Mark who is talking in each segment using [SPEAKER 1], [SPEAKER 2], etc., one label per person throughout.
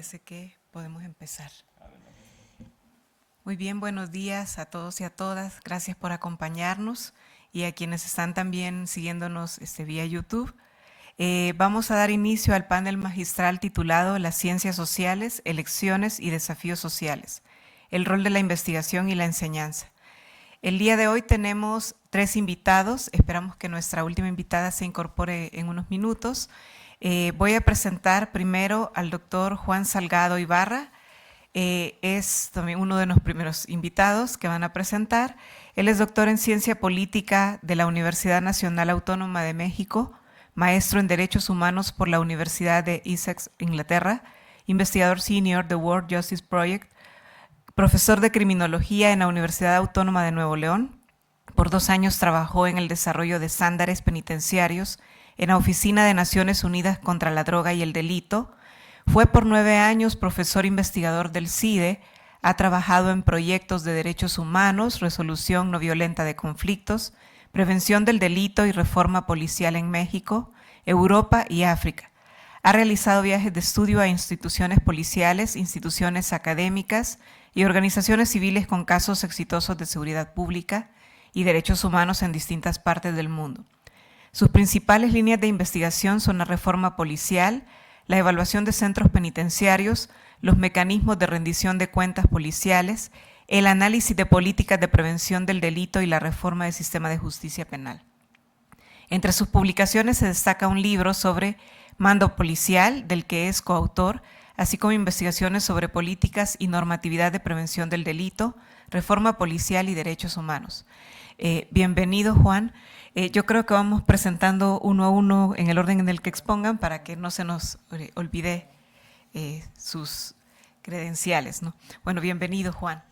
[SPEAKER 1] parece que podemos empezar. Muy bien, buenos días a todos y a todas. Gracias por acompañarnos y a quienes están también siguiéndonos vía YouTube. Vamos a dar inicio al panel magistral titulado Las ciencias sociales, elecciones y desafíos sociales, el rol de la investigación y la enseñanza. El día de hoy tenemos 3 invitados. Esperamos que nuestra última invitada se incorpore en unos minutos. Voy a presentar primero al doctor Juan Salgado Ibarra. Es también uno de los primeros invitados que van a presentar. Él es doctor en Ciencia Política de la Universidad Nacional Autónoma de México, maestro en Derechos Humanos por la Universidad de Essex, Inglaterra, investigador senior de World Justice Project, profesor de Criminología en la Universidad Autónoma de Nuevo León. Por 2 años trabajó en el desarrollo de estándares penitenciarios en la Oficina de Naciones Unidas contra la Droga y el Delito. Fue por 9 años profesor investigador del CIDE, ha trabajado en proyectos de derechos humanos, resolución no violenta de conflictos, prevención del delito y reforma policial en México, Europa y África. Ha realizado viajes de estudio a instituciones policiales, instituciones académicas y organizaciones civiles con casos exitosos de seguridad pública y derechos humanos en distintas partes del mundo. Sus principales líneas de investigación son la reforma policial, la evaluación de centros penitenciarios, los mecanismos de rendición de cuentas policiales, el análisis de políticas de prevención del delito y la reforma del sistema de justicia penal. Entre sus publicaciones se destaca un libro sobre mando policial, del que es coautor, así como investigaciones sobre políticas y normatividad de prevención del delito, reforma policial y derechos humanos. Bienvenido, Juan. Yo creo que vamos presentando uno a uno en el orden en el que expongan para que no se nos olvide sus credenciales, ¿no? Bueno, bienvenido, Juan.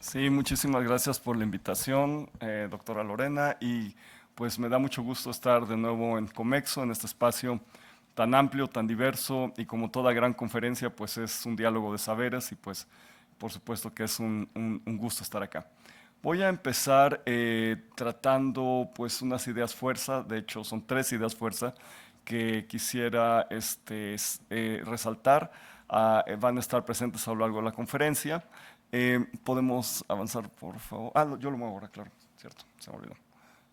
[SPEAKER 2] Sí, muchísimas gracias por la invitación, doctora Lorena, y pues me da mucho gusto estar de nuevo en Comexo, en este espacio tan amplio, tan diverso, y como toda gran conferencia, pues es un diálogo de saberes y pues por supuesto que es un gusto estar acá. Voy a empezar tratando pues unas ideas fuerza, de hecho son 3 ideas fuerza que quisiera resaltar, van a estar presentes a lo largo de la conferencia. ¿Podemos avanzar, por favor? Yo lo muevo ahora, claro, cierto, se me olvidó.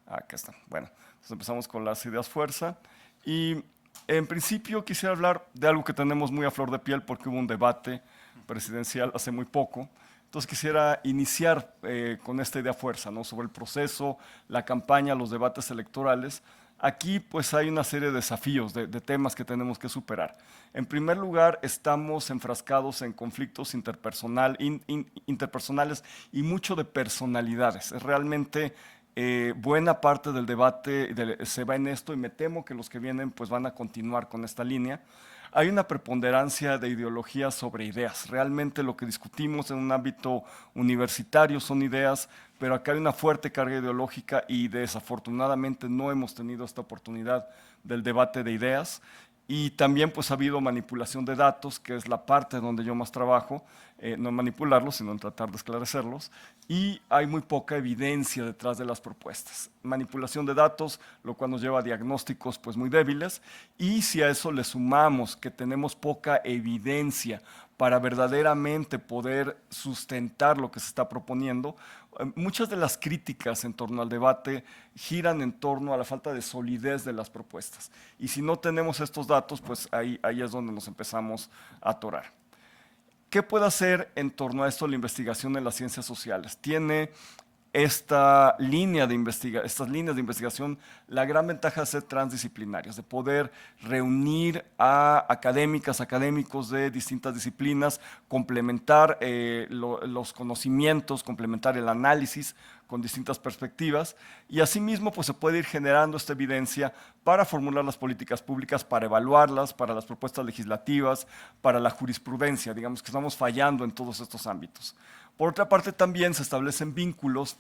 [SPEAKER 2] Acá está. Bueno, entonces empezamos con las ideas fuerza y en principio quisiera hablar de algo que tenemos muy a flor de piel porque hubo un debate presidencial hace muy poco. Entonces quisiera iniciar con esta idea fuerza, ¿no? Sobre el proceso, la campaña, los debates electorales. Aquí pues hay una serie de desafíos, de temas que tenemos que superar. En primer lugar, estamos enfrascados en conflictos interpersonales y mucho de personalidades. Es realmente buena parte del debate se va en esto y me temo que los que vienen pues van a continuar con esta línea. Hay una preponderancia de ideologías sobre ideas. Realmente lo que discutimos en un ámbito universitario son ideas, pero acá hay una fuerte carga ideológica y desafortunadamente no hemos tenido esta oportunidad del debate de ideas. Y también pues ha habido manipulación de datos, que es la parte donde yo más trabajo, no en manipularlos, sino en tratar de esclarecerlos, y hay muy poca evidencia detrás de las propuestas. Manipulación de datos, lo cual nos lleva a diagnósticos pues muy débiles, y si a eso le sumamos que tenemos poca evidencia para verdaderamente poder sustentar lo que se está proponiendo, muchas de las críticas en torno al debate giran en torno a la falta de solidez de las propuestas. Y si no tenemos estos datos, pues ahí es donde nos empezamos a atorar. ¿Qué puede hacer en torno a esto la investigación en las ciencias sociales? Tiene estas líneas de investigación la gran ventaja de ser transdisciplinarias, de poder reunir a académicos de distintas disciplinas, complementar los conocimientos, complementar el análisis con distintas perspectivas y asimismo pues, se puede ir generando esta evidencia para formular las políticas públicas, para evaluarlas, para las propuestas legislativas, para la jurisprudencia. Digamos que estamos fallando en todos estos ámbitos. Por otra parte, también se establecen vínculos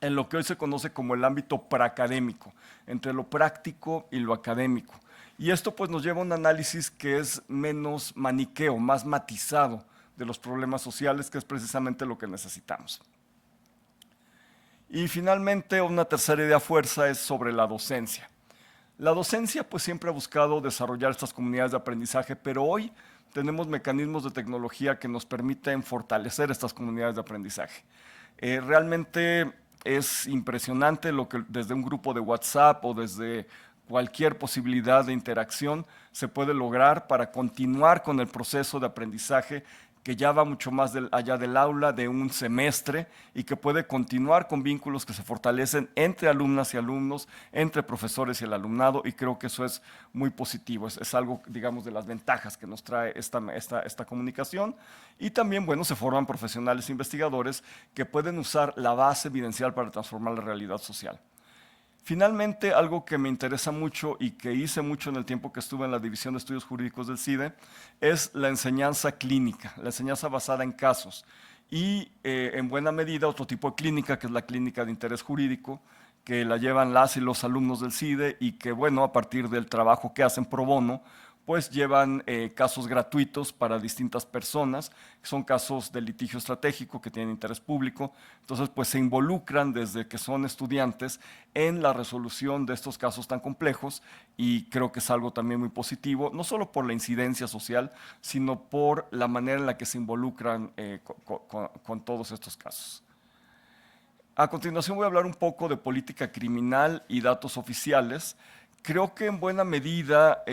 [SPEAKER 2] en lo que hoy se conoce como el ámbito praacadémico, entre lo práctico y lo académico. Y esto pues, nos lleva a un análisis que es menos maniqueo, más matizado de los problemas sociales, que es precisamente lo que necesitamos. Y finalmente, una tercera idea fuerza es sobre la docencia. La docencia pues, siempre ha buscado desarrollar estas comunidades de aprendizaje, pero hoy tenemos mecanismos de tecnología que nos permiten fortalecer estas comunidades de aprendizaje. Realmente es impresionante lo que desde un grupo de WhatsApp o desde cualquier posibilidad de interacción se puede lograr para continuar con el proceso de aprendizaje que ya va mucho más allá del aula, de un semestre, y que puede continuar con vínculos que se fortalecen entre alumnas y alumnos, entre profesores y el alumnado, y creo que eso es muy positivo. Es algo, digamos, de las ventajas que nos trae esta comunicación. Y también, bueno, se forman profesionales investigadores que pueden usar la base evidencial para transformar la realidad social. Finalmente, algo que me interesa mucho y que hice mucho en el tiempo que estuve en la División de Estudios Jurídicos del CIDE es la enseñanza clínica, la enseñanza basada en casos y en buena medida otro tipo de clínica que es la clínica de interés jurídico que la llevan las y los alumnos del CIDE y que, bueno, a partir del trabajo que hacen pro bono, pues llevan casos gratuitos para distintas personas, son casos de litigio estratégico que tienen interés público, entonces pues se involucran desde que son estudiantes en la resolución de estos casos tan complejos y creo que es algo también muy positivo, no solo por la incidencia social, sino por la manera en la que se involucran con todos estos casos. A continuación voy a hablar un poco de política criminal y datos oficiales. Creo que en buena medida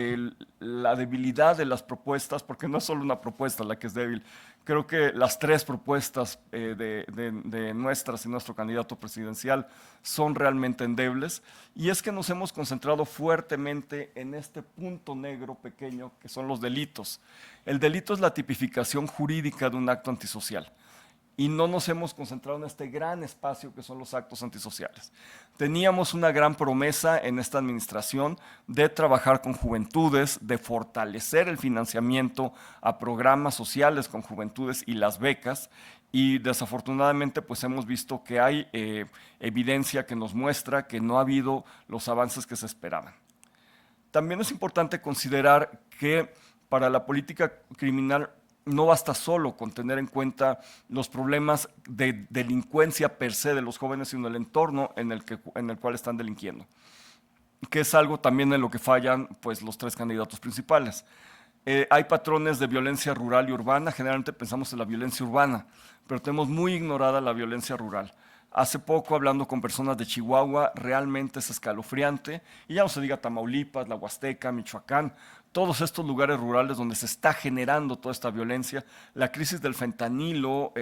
[SPEAKER 2] la debilidad de las propuestas, porque no es solo una propuesta la que es débil, creo que las tres propuestas de nuestras y nuestro candidato presidencial son realmente endebles, y es que nos hemos concentrado fuertemente en este punto negro pequeño que son los delitos. El delito es la tipificación jurídica de un acto antisocial. Y no nos hemos concentrado en este gran espacio que son los actos antisociales. Teníamos una gran promesa en esta administración de trabajar con juventudes, de fortalecer el financiamiento a programas sociales con juventudes y las becas, y desafortunadamente pues hemos visto que hay evidencia que nos muestra que no ha habido los avances que se esperaban. También es importante considerar que para la política criminal no basta solo con tener en cuenta los problemas de delincuencia per se de los jóvenes, sino el entorno en el cual están delinquiendo, que es algo también en lo que fallan pues, los tres candidatos principales. Hay patrones de violencia rural y urbana, generalmente pensamos en la violencia urbana, pero tenemos muy ignorada la violencia rural. Hace poco, hablando con personas de Chihuahua, realmente es escalofriante, y ya no se diga Tamaulipas, la Huasteca, Michoacán, todos estos lugares rurales donde se está generando toda esta violencia, la crisis del fentanilo,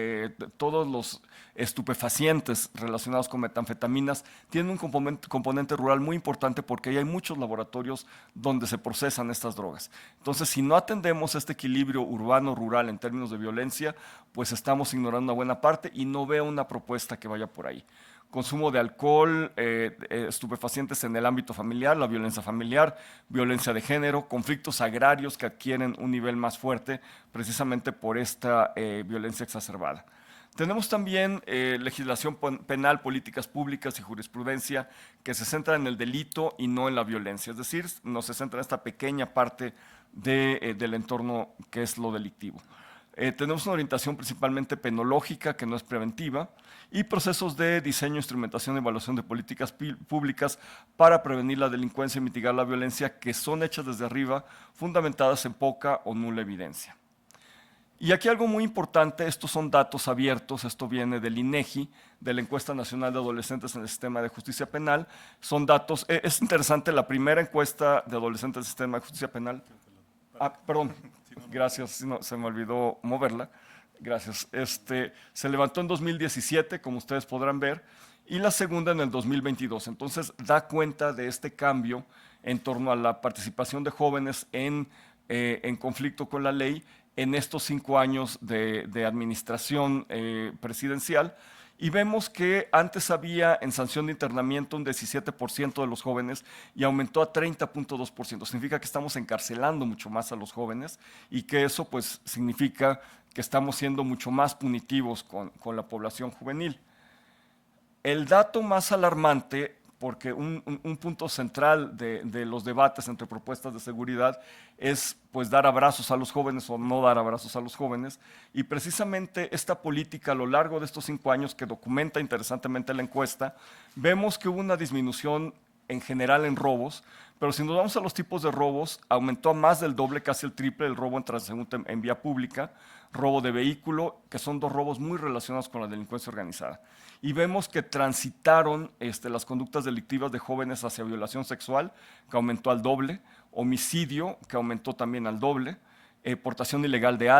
[SPEAKER 2] todos los estupefacientes relacionados con metanfetaminas, tienen un componente rural muy importante porque ahí hay muchos laboratorios donde se procesan estas drogas. Entonces, si no atendemos este equilibrio urbano-rural en términos de violencia, pues estamos ignorando una buena parte y no veo una propuesta que vaya por ahí. Consumo de alcohol, estupefacientes en el ámbito familiar, la violencia familiar, violencia de género, conflictos agrarios que adquieren un nivel más fuerte precisamente por esta violencia exacerbada. Tenemos también legislación penal, políticas públicas y jurisprudencia que se centra en el delito y no en la violencia, es decir, no se centra en esta pequeña parte del entorno que es lo delictivo. Tenemos una orientación principalmente penológica, que no es preventiva, y procesos de diseño, instrumentación y evaluación de políticas públicas para prevenir la delincuencia y mitigar la violencia, que son hechas desde arriba, fundamentadas en poca o nula evidencia. Y aquí algo muy importante, estos son datos abiertos, esto viene del INEGI, de la Encuesta Nacional de Adolescentes en el Sistema de Justicia Penal. Son datos, es interesante, la primera encuesta de adolescentes del Sistema de Justicia Penal. Perdón, gracias, no, se me olvidó moverla. Gracias. Se levantó en 2017, como ustedes podrán ver, y la segunda en el 2022. Entonces, da cuenta de este cambio en torno a la participación de jóvenes en conflicto con la ley en estos 5 años de administración presidencial. Y vemos que antes había en sanción de internamiento un 17% de los jóvenes y aumentó a 30.2%. Significa que estamos encarcelando mucho más a los jóvenes y que eso pues significa que estamos siendo mucho más punitivos con la población juvenil. El dato más alarmante, porque un punto central de los debates entre propuestas de seguridad es pues dar abrazos a los jóvenes o no dar abrazos a los jóvenes, y precisamente esta política a lo largo de estos 5 años que documenta interesantemente la encuesta, vemos que hubo una disminución en general en robos, Pero si nos vamos a los tipos de robos, aumentó a más del doble, casi el triple, el robo en transeúnte en vía pública, robo de vehículo, que son dos robos muy relacionados con la delincuencia organizada. Y vemos que transitaron las conductas delictivas de jóvenes hacia violación sexual, que aumentó al doble, homicidio, que aumentó también al doble, portación ilegal de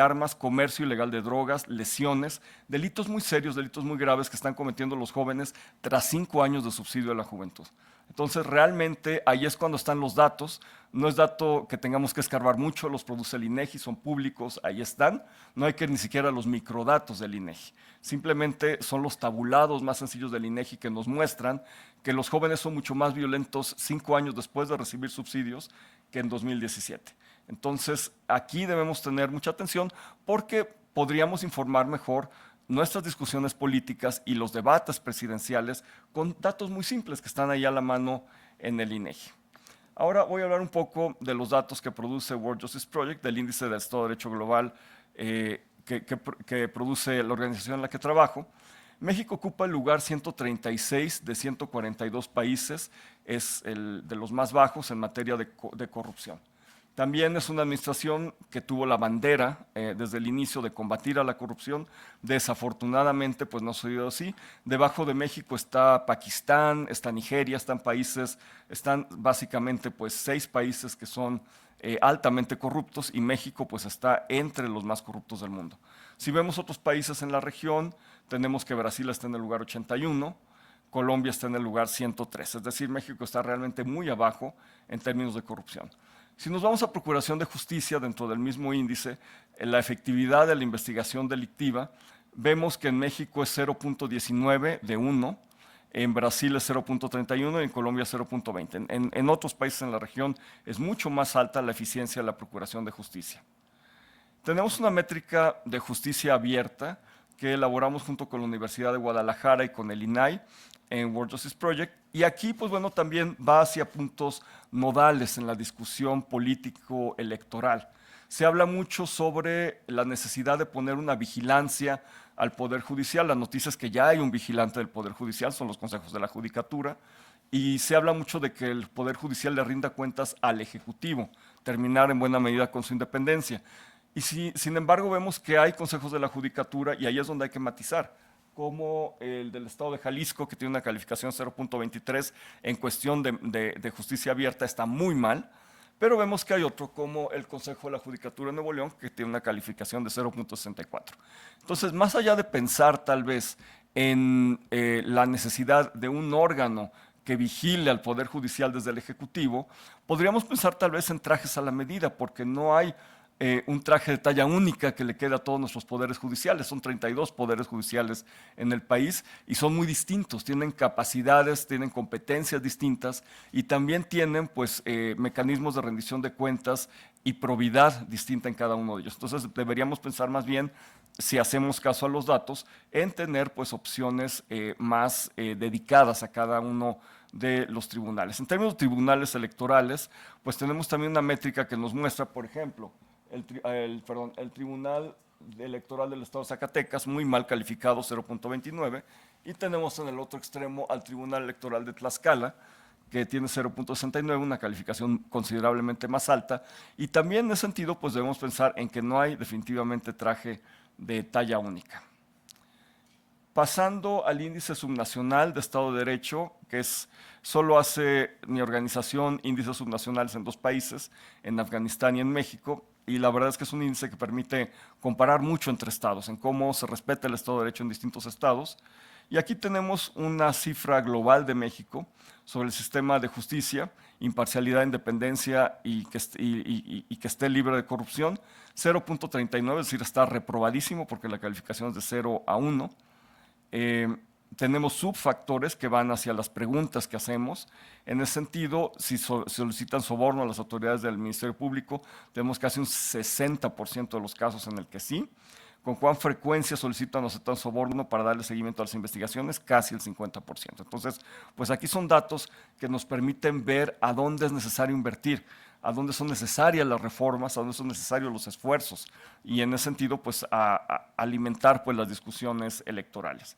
[SPEAKER 2] armas, comercio ilegal de drogas, lesiones, delitos muy serios, delitos muy graves que están cometiendo los jóvenes tras 5 años de subsidio a la juventud. Entonces, realmente ahí es cuando están los datos. No es dato que tengamos que escarbar mucho, los produce el INEGI, son públicos, ahí están. No hay que ni siquiera los microdatos del INEGI. Simplemente son los tabulados más sencillos del INEGI que nos muestran que los jóvenes son mucho más violentos 5 años después de recibir subsidios que en 2017. Entonces, aquí debemos tener mucha atención porque podríamos informar mejor nuestras discusiones políticas y los debates presidenciales con datos muy simples que están ahí a la mano en el INEGI. Ahora voy a hablar un poco de los datos que produce World Justice Project, del índice del Estado de Derecho Global que produce la organización en la que trabajo. México ocupa el lugar 136 de 142 países, es el de los más bajos en materia de corrupción. También es una administración que tuvo la bandera desde el inicio de combatir a la corrupción. Desafortunadamente, pues no ha sido así. Debajo de México está Pakistán, está Nigeria, están básicamente pues 6 países que son altamente corruptos y México pues está entre los más corruptos del mundo. Si vemos otros países en la región, tenemos que Brasil está en el lugar 81, Colombia está en el lugar 103, es decir, México está realmente muy abajo en términos de corrupción. Si nos vamos a Procuración de Justicia, dentro del mismo índice, la efectividad de la investigación delictiva, vemos que en México es 0.19 de 1, en Brasil es 0.31 y en Colombia 0.20. En otros países en la región es mucho más alta la eficiencia de la Procuración de Justicia. Tenemos una métrica de justicia abierta que elaboramos junto con la Universidad de Guadalajara y con el INAI en World Justice Project. Y aquí, pues bueno, también va hacia puntos nodales en la discusión político-electoral. Se habla mucho sobre la necesidad de poner una vigilancia al Poder Judicial. La noticia es que ya hay un vigilante del Poder Judicial, son los consejos de la Judicatura, y se habla mucho de que el Poder Judicial le rinda cuentas al Ejecutivo, terminar en buena medida con su independencia. Y sin embargo, vemos que hay consejos de la Judicatura, y ahí es donde hay que matizar, como el del Estado de Jalisco, que tiene una calificación 0.23 en cuestión de justicia abierta, está muy mal, pero vemos que hay otro, como el Consejo de la Judicatura de Nuevo León, que tiene una calificación de 0.64. Entonces, más allá de pensar tal vez en la necesidad de un órgano que vigile al Poder Judicial desde el Ejecutivo, podríamos pensar tal vez en trajes a la medida, porque no hay un traje de talla única que le quede a todos nuestros poderes judiciales. Son 32 poderes judiciales en el país y son muy distintos, tienen capacidades, tienen competencias distintas y también tienen pues, mecanismos de rendición de cuentas y probidad distinta en cada uno de ellos. Entonces deberíamos pensar más bien, si hacemos caso a los datos, en tener pues, opciones más dedicadas a cada uno de los tribunales. En términos de tribunales electorales, pues tenemos también una métrica que nos muestra, por ejemplo, el Tribunal Electoral del Estado de Zacatecas, muy mal calificado, 0.29, y tenemos en el otro extremo al Tribunal Electoral de Tlaxcala, que tiene 0.69, una calificación considerablemente más alta, y también en ese sentido pues debemos pensar en que no hay definitivamente traje de talla única. Pasando al índice subnacional de Estado de Derecho, que solo hace mi organización índices subnacionales en 2 países, en Afganistán y en México, y la verdad es que es un índice que permite comparar mucho entre estados, en cómo se respeta el Estado de Derecho en distintos estados. Y aquí tenemos una cifra global de México sobre el sistema de justicia, imparcialidad, independencia y que esté libre de corrupción, 0.39, es decir, está reprobadísimo porque la calificación es de 0 a 1. Tenemos subfactores que van hacia las preguntas que hacemos. En ese sentido, si solicitan soborno a las autoridades del Ministerio Público, tenemos casi un 60% de los casos en el que sí. ¿Con cuán frecuencia solicitan o aceptan soborno para darle seguimiento a las investigaciones? Casi el 50%. Entonces, pues aquí son datos que nos permiten ver a dónde es necesario invertir, a dónde son necesarias las reformas, a dónde son necesarios los esfuerzos, y en ese sentido, pues a alimentar pues, las discusiones electorales.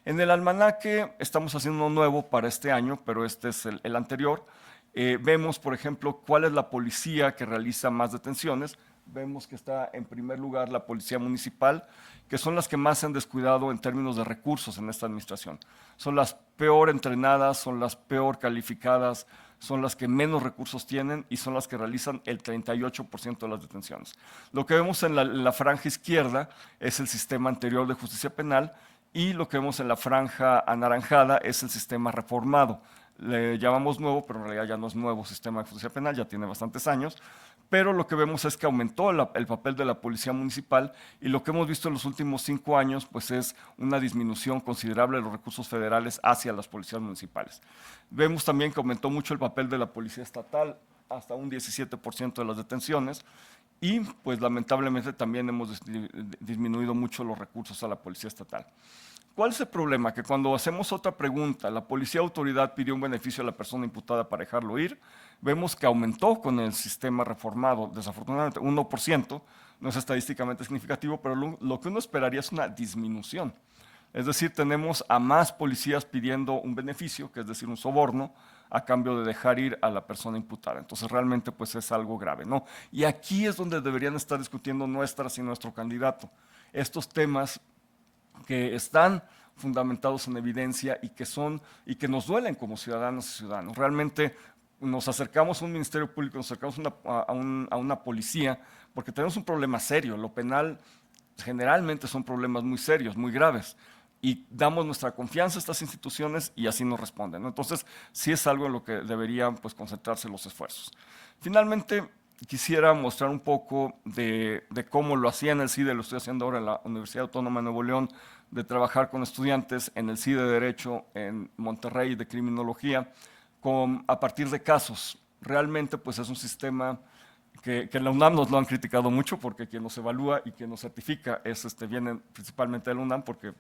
[SPEAKER 2] En el almanaque estamos haciendo uno nuevo para este año, pero este es el anterior, Vemos, por ejemplo, cuál es la policía que realiza más detenciones. Vemos que está en primer lugar la policía municipal, que son las que más se han descuidado en términos de recursos en esta administración. Son las peor entrenadas, son las peor calificadas, son las que menos recursos tienen y son las que realizan el 38% de las detenciones. Lo que vemos en la franja izquierda es el sistema anterior de justicia penal y lo que vemos en la franja anaranjada es el sistema reformado. Le llamamos nuevo, pero en realidad ya no es nuevo sistema de justicia penal, ya tiene bastantes años, pero lo que vemos es que aumentó el papel de la policía municipal y lo que hemos visto en los últimos 5 años pues es una disminución considerable de los recursos federales hacia las policías municipales. Vemos también que aumentó mucho el papel de la policía estatal, hasta un 17% de las detenciones, y pues lamentablemente también hemos disminuido mucho los recursos a la policía estatal. ¿Cuál es el problema? Que cuando hacemos otra pregunta, la policía autoridad pidió un beneficio a la persona imputada para dejarlo ir, vemos que aumentó con el sistema reformado, desafortunadamente 1%, no es estadísticamente significativo, pero lo que uno esperaría es una disminución. Es decir, tenemos a más policías pidiendo un beneficio, que es decir, un soborno, a cambio de dejar ir a la persona imputada. Entonces, realmente pues es algo grave, ¿no? Y aquí es donde deberían estar discutiendo nuestras y nuestro candidato. Estos temas que están fundamentados en evidencia y que nos duelen como ciudadanos y ciudadanos. Realmente nos acercamos a un ministerio público, nos acercamos a una policía, porque tenemos un problema serio. Lo penal generalmente son problemas muy serios, muy graves, y damos nuestra confianza a estas instituciones y así nos responden, ¿no? Entonces, sí es algo en lo que deberían pues, concentrarse los esfuerzos. Finalmente, quisiera mostrar un poco de cómo lo hacía en el CIDE, lo estoy haciendo ahora en la Universidad Autónoma de Nuevo León, de trabajar con estudiantes en el CIDE de Derecho en Monterrey de Criminología, a partir de casos. Realmente pues es un sistema que en la UNAM nos lo han criticado mucho porque quien nos evalúa y quien nos certifica vienen principalmente de la UNAM porque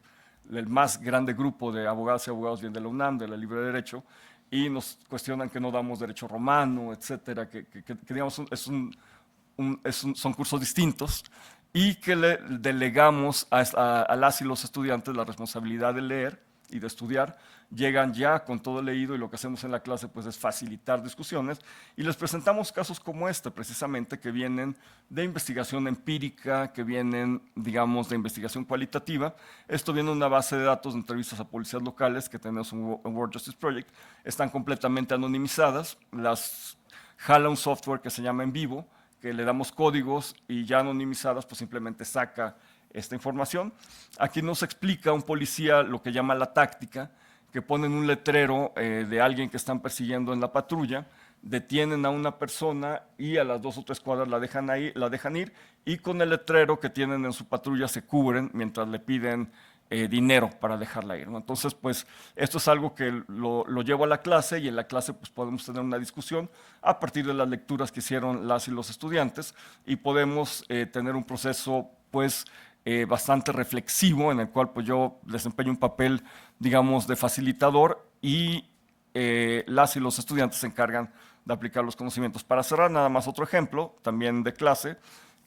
[SPEAKER 2] el más grande grupo de abogadas y abogados viene de la UNAM, de la Libre de Derecho, y nos cuestionan que no damos derecho romano, etcétera, que digamos son cursos distintos y que le delegamos a las y los estudiantes la responsabilidad de leer y de estudiar. Llegan ya con todo leído y lo que hacemos en la clase pues, es facilitar discusiones y les presentamos casos como este precisamente que vienen de investigación empírica, que vienen, digamos, de investigación cualitativa. Esto viene de una base de datos de entrevistas a policías locales que tenemos en World Justice Project. Están completamente anonimizadas, las jala un software que se llama En Vivo, que le damos códigos y ya anonimizadas pues simplemente saca esta información. Aquí nos explica un policía lo que llama la táctica, que ponen un letrero de alguien que están persiguiendo en la patrulla, detienen a una persona y a las 2 o 3 cuadras la dejan ir y con el letrero que tienen en su patrulla se cubren mientras le piden dinero para dejarla ir, ¿no? Entonces, pues, esto es algo que lo llevo a la clase y en la clase pues, podemos tener una discusión a partir de las lecturas que hicieron las y los estudiantes y podemos tener un proceso, pues, bastante reflexivo en el cual pues, yo desempeño un papel, digamos, de facilitador y las y los estudiantes se encargan de aplicar los conocimientos. Para cerrar, nada más otro ejemplo, también de clase,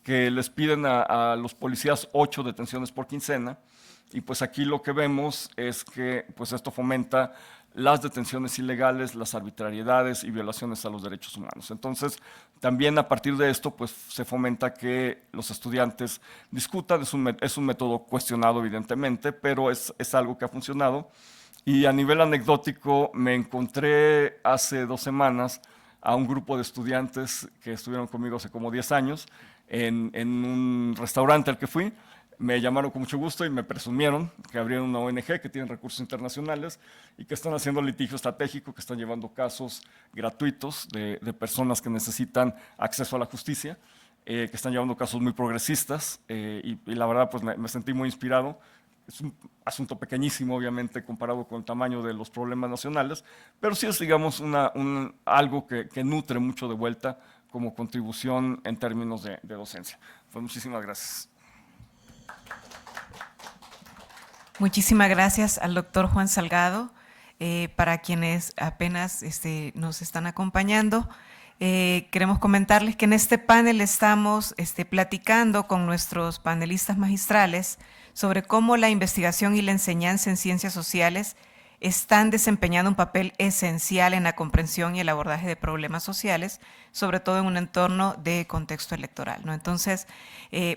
[SPEAKER 2] que les piden a los policías 8 detenciones por quincena, y pues aquí lo que vemos es que pues esto fomenta las detenciones ilegales, las arbitrariedades y violaciones a los derechos humanos. Entonces, también a partir de esto, pues se fomenta que los estudiantes discutan. Es un método cuestionado, evidentemente, pero es algo que ha funcionado. Y a nivel anecdótico, me encontré hace 2 semanas a un grupo de estudiantes que estuvieron conmigo hace como 10 años en un restaurante al que fui. Me llamaron con mucho gusto y me presumieron que abrieron una ONG que tiene recursos internacionales y que están haciendo litigio estratégico, que están llevando casos gratuitos de personas que necesitan acceso a la justicia, que están llevando casos muy progresistas y la verdad pues me sentí muy inspirado. Es un asunto pequeñísimo, obviamente, comparado con el tamaño de los problemas nacionales, pero sí es, digamos, algo que nutre mucho de vuelta como contribución en términos de docencia. Pues muchísimas gracias.
[SPEAKER 1] Muchísimas gracias al doctor Juan Salgado. Para quienes apenas nos están acompañando, queremos comentarles que en este panel estamos platicando con nuestros panelistas magistrales sobre cómo la investigación y la enseñanza en ciencias sociales están desempeñando un papel esencial en la comprensión y el abordaje de problemas sociales, sobre todo en un entorno de contexto electoral, ¿no? Entonces,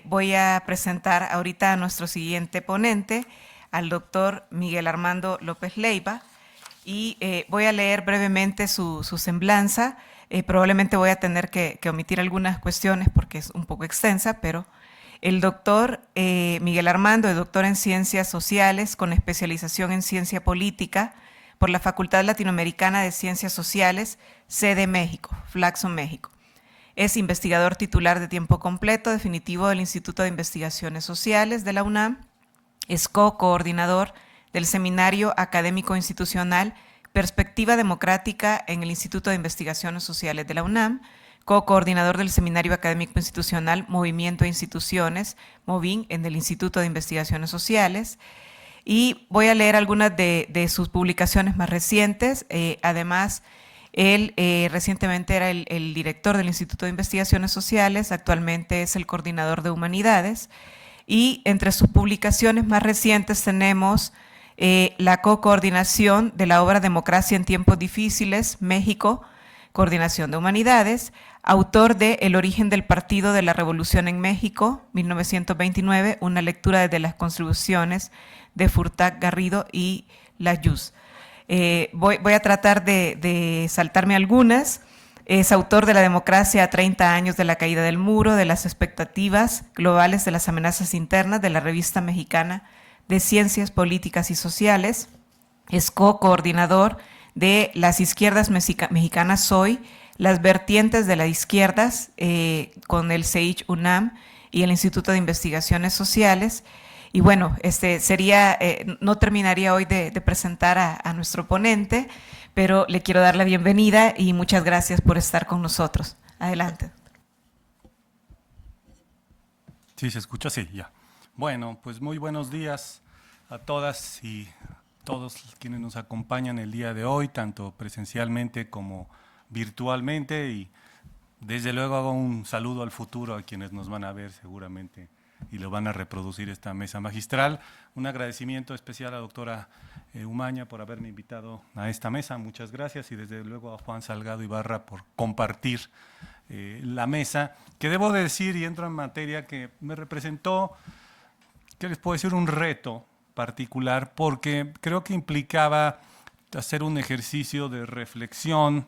[SPEAKER 1] voy a presentar ahorita a nuestro siguiente ponente, al doctor Miguel Armando López Leiva, y voy a leer brevemente su semblanza. Probablemente voy a tener que omitir algunas cuestiones porque es un poco extensa, pero el doctor Miguel Armando es doctor en Ciencias Sociales con especialización en Ciencia Política por la Facultad Latinoamericana de Ciencias Sociales, sede México, Flaxo, México. Es investigador titular de tiempo completo definitivo del Instituto de Investigaciones Sociales de la UNAM. Es co-coordinador del Seminario Académico Institucional Perspectiva Democrática en el Instituto de Investigaciones Sociales de la UNAM, co-coordinador del Seminario Académico Institucional Movimiento e Instituciones, MOVIN, en el Instituto de Investigaciones Sociales. Y voy a leer algunas de sus publicaciones más recientes. Además, él recientemente era el director del Instituto de Investigaciones Sociales, actualmente es el coordinador de Humanidades. Y entre sus publicaciones más recientes tenemos la co-coordinación de la obra Democracia en tiempos difíciles, México, Coordinación de Humanidades, autor de El origen del Partido de la Revolución en México, 1929, una lectura desde las contribuciones de Furtac Garrido y Layuz. Voy a tratar de saltarme algunas. Es autor de La democracia a 30 años de la caída del muro, de las expectativas globales de las amenazas internas, de la Revista Mexicana de Ciencias Políticas y Sociales. Es co-coordinador de las izquierdas mexicanas hoy, las vertientes de las izquierdas, con el CEICH UNAM y el Instituto de Investigaciones Sociales. Y bueno, no terminaría hoy de presentar a nuestro ponente, pero le quiero dar la bienvenida y muchas gracias por estar con nosotros. Adelante.
[SPEAKER 3] Sí, ¿se escucha? Sí, ya. Bueno, pues muy buenos días a todas y todos quienes nos acompañan el día de hoy, tanto presencialmente como virtualmente, y desde luego hago un saludo al futuro a quienes nos van a ver seguramente y lo van a reproducir esta mesa magistral. Un agradecimiento especial a la doctora Umaña por haberme invitado a esta mesa, muchas gracias, y desde luego a Juan Salgado Ibarra por compartir la mesa, que debo de decir, y entro en materia, que me representó, ¿qué les puedo decir?, un reto particular, porque creo que implicaba hacer un ejercicio de reflexión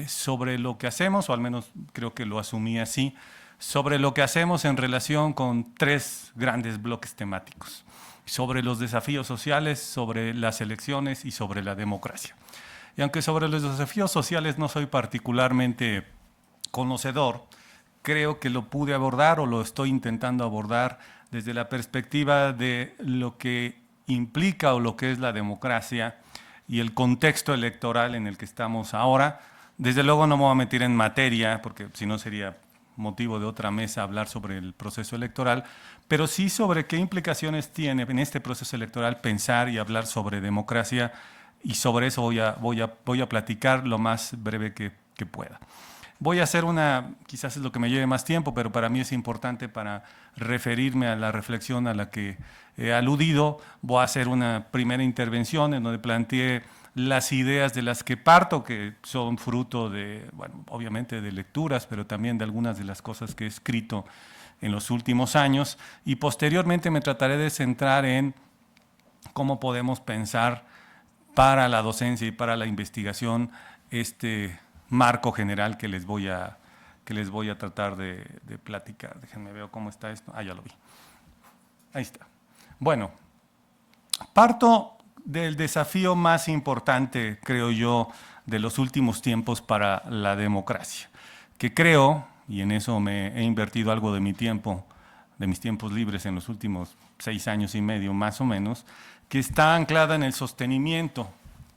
[SPEAKER 3] sobre lo que hacemos, o al menos creo que lo asumí así, sobre lo que hacemos en relación con tres grandes bloques temáticos, sobre los desafíos sociales, sobre las elecciones y sobre la democracia. Y aunque sobre los desafíos sociales no soy particularmente conocedor, creo que lo pude abordar o lo estoy intentando abordar desde la perspectiva de lo que implica o lo que es la democracia y el contexto electoral en el que estamos ahora. Desde luego no me voy a meter en materia, porque si no sería motivo de otra mesa hablar sobre el proceso electoral, pero sí sobre qué implicaciones tiene en este proceso electoral pensar y hablar sobre democracia, y sobre eso voy a platicar lo más breve que pueda. Voy a hacer quizás es lo que me lleve más tiempo, pero para mí es importante para referirme a la reflexión a la que he aludido. Voy a hacer una primera intervención en donde planteé las ideas de las que parto, que son fruto de, bueno, obviamente de lecturas, pero también de algunas de las cosas que he escrito en los últimos años, y posteriormente me trataré de centrar en cómo podemos pensar para la docencia y para la investigación este marco general que les voy a tratar de platicar. Déjenme ver cómo está esto. Ah, ya lo vi. Ahí está. Bueno, parto del desafío más importante, creo yo, de los últimos tiempos para la democracia, que creo, y en eso me he invertido algo de mi tiempo, de mis tiempos libres en los últimos 6 años y medio, más o menos, que está anclada en el sostenimiento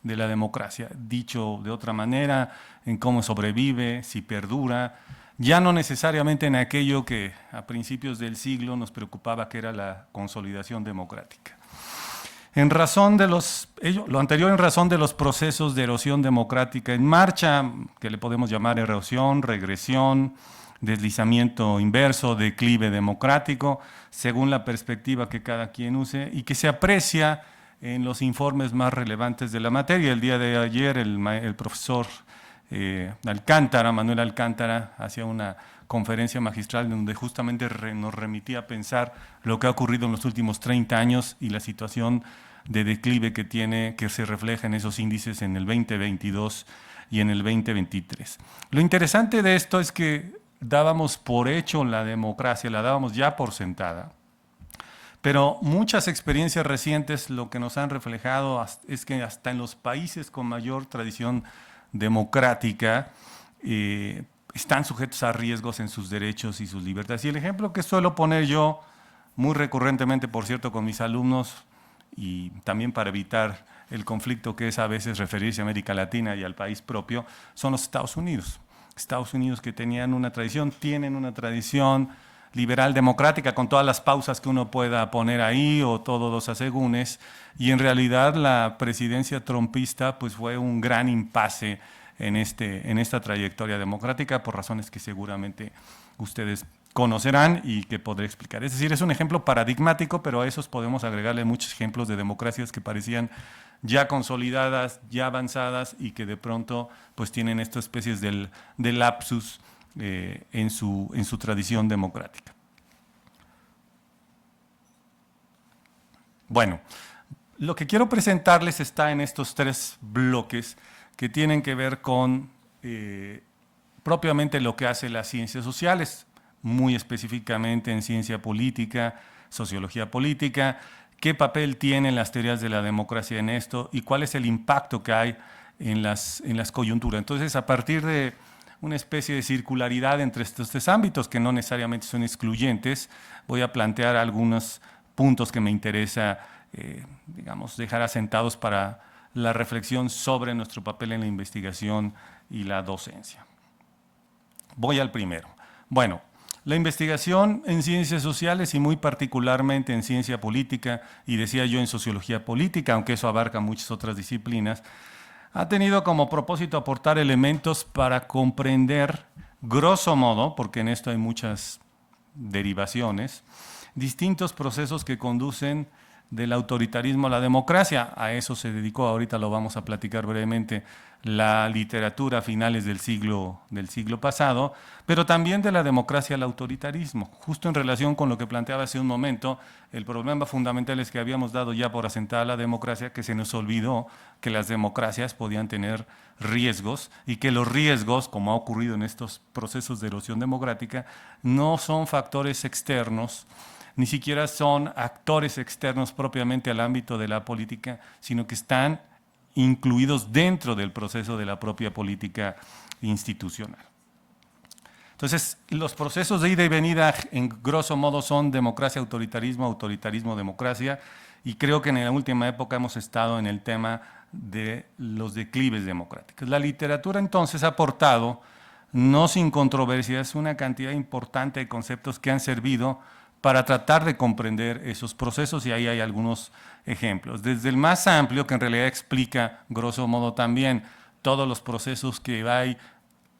[SPEAKER 3] de la democracia, dicho de otra manera, en cómo sobrevive, si perdura, ya no necesariamente en aquello que a principios del siglo nos preocupaba, que era la consolidación democrática. Lo anterior en razón de los procesos de erosión democrática en marcha, que le podemos llamar erosión, regresión, deslizamiento inverso, declive democrático, según la perspectiva que cada quien use, y que se aprecia en los informes más relevantes de la materia. El día de ayer el profesor Alcántara, Manuel Alcántara, hacía una conferencia magistral donde justamente nos remitía a pensar lo que ha ocurrido en los últimos 30 años y la situación de declive que se refleja en esos índices en el 2022 y en el 2023. Lo interesante de esto es que dábamos por hecho la democracia, la dábamos ya por sentada, pero muchas experiencias recientes lo que nos han reflejado es que hasta en los países con mayor tradición democrática están sujetos a riesgos en sus derechos y sus libertades. Y el ejemplo que suelo poner yo, muy recurrentemente, por cierto, con mis alumnos, y también para evitar el conflicto que es a veces referirse a América Latina y al país propio, son los Estados Unidos. Estados Unidos que tienen una tradición liberal democrática, con todas las pausas que uno pueda poner ahí o todos los asegúnes, y en realidad la presidencia trumpista pues fue un gran impasse en esta trayectoria democrática por razones que seguramente ustedes conocerán y que podré explicar. Es decir, es un ejemplo paradigmático, pero a esos podemos agregarle muchos ejemplos de democracias que parecían ya consolidadas, ya avanzadas y que de pronto pues tienen estas especies de lapsus en su tradición democrática. Bueno, lo que quiero presentarles está en estos 3 bloques que tienen que ver con propiamente lo que hace las ciencias sociales, muy específicamente en ciencia política, sociología política, qué papel tienen las teorías de la democracia en esto y cuál es el impacto que hay en las coyunturas. Entonces, a partir de una especie de circularidad entre estos 3 ámbitos, que no necesariamente son excluyentes, voy a plantear algunos puntos que me interesa, digamos, dejar asentados para la reflexión sobre nuestro papel en la investigación y la docencia. Voy al primero. Bueno, la investigación en ciencias sociales y muy particularmente en ciencia política, y decía yo en sociología política, aunque eso abarca muchas otras disciplinas, ha tenido como propósito aportar elementos para comprender, grosso modo, porque en esto hay muchas derivaciones, distintos procesos que conducen del autoritarismo a la democracia. A eso se dedicó, ahorita lo vamos a platicar brevemente, la literatura a finales del siglo pasado, pero también de la democracia al autoritarismo. Justo en relación con lo que planteaba hace un momento, el problema fundamental es que habíamos dado ya por asentada la democracia, que se nos olvidó que las democracias podían tener riesgos y que los riesgos, como ha ocurrido en estos procesos de erosión democrática, no son factores externos, ni siquiera son actores externos propiamente al ámbito de la política, sino que están incluidos dentro del proceso de la propia política institucional. Entonces, los procesos de ida y venida, en grosso modo, son democracia, autoritarismo, autoritarismo, democracia, y creo que en la última época hemos estado en el tema de los declives democráticos. La literatura, entonces, ha aportado, no sin controversias, una cantidad importante de conceptos que han servido para tratar de comprender esos procesos, y ahí hay algunos ejemplos. Desde el más amplio, que en realidad explica, grosso modo también, todos los procesos que hay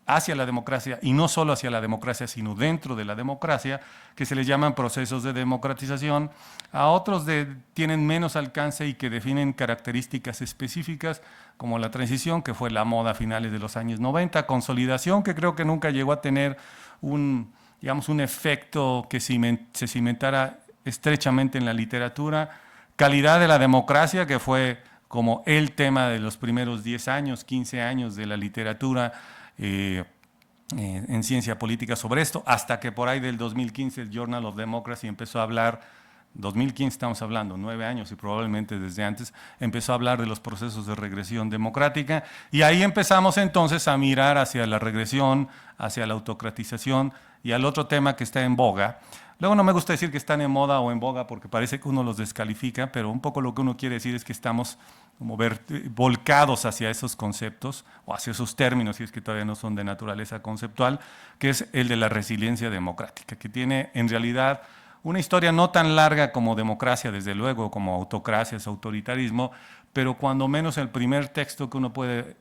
[SPEAKER 3] hacia la democracia, y no solo hacia la democracia, sino dentro de la democracia, que se les llaman procesos de democratización, a otros tienen menos alcance y que definen características específicas, como la transición, que fue la moda a finales de los años 90, consolidación, que creo que nunca llegó a tener un efecto que se cimentara estrechamente en la literatura, calidad de la democracia, que fue como el tema de los primeros 10 años, 15 años de la literatura en ciencia política sobre esto, hasta que por ahí del 2015 el Journal of Democracy empezó a hablar, 2015 estamos hablando, 9 años y probablemente desde antes, empezó a hablar de los procesos de regresión democrática, y ahí empezamos entonces a mirar hacia la regresión, hacia la autocratización y al otro tema que está en boga. Luego no me gusta decir que están en moda o en boga porque parece que uno los descalifica, pero un poco lo que uno quiere decir es que estamos como volcados hacia esos conceptos o hacia esos términos, si es que todavía no son de naturaleza conceptual, que es el de la resiliencia democrática, que tiene en realidad una historia no tan larga como democracia, desde luego, como autocracias, autoritarismo, pero cuando menos el primer texto que uno puede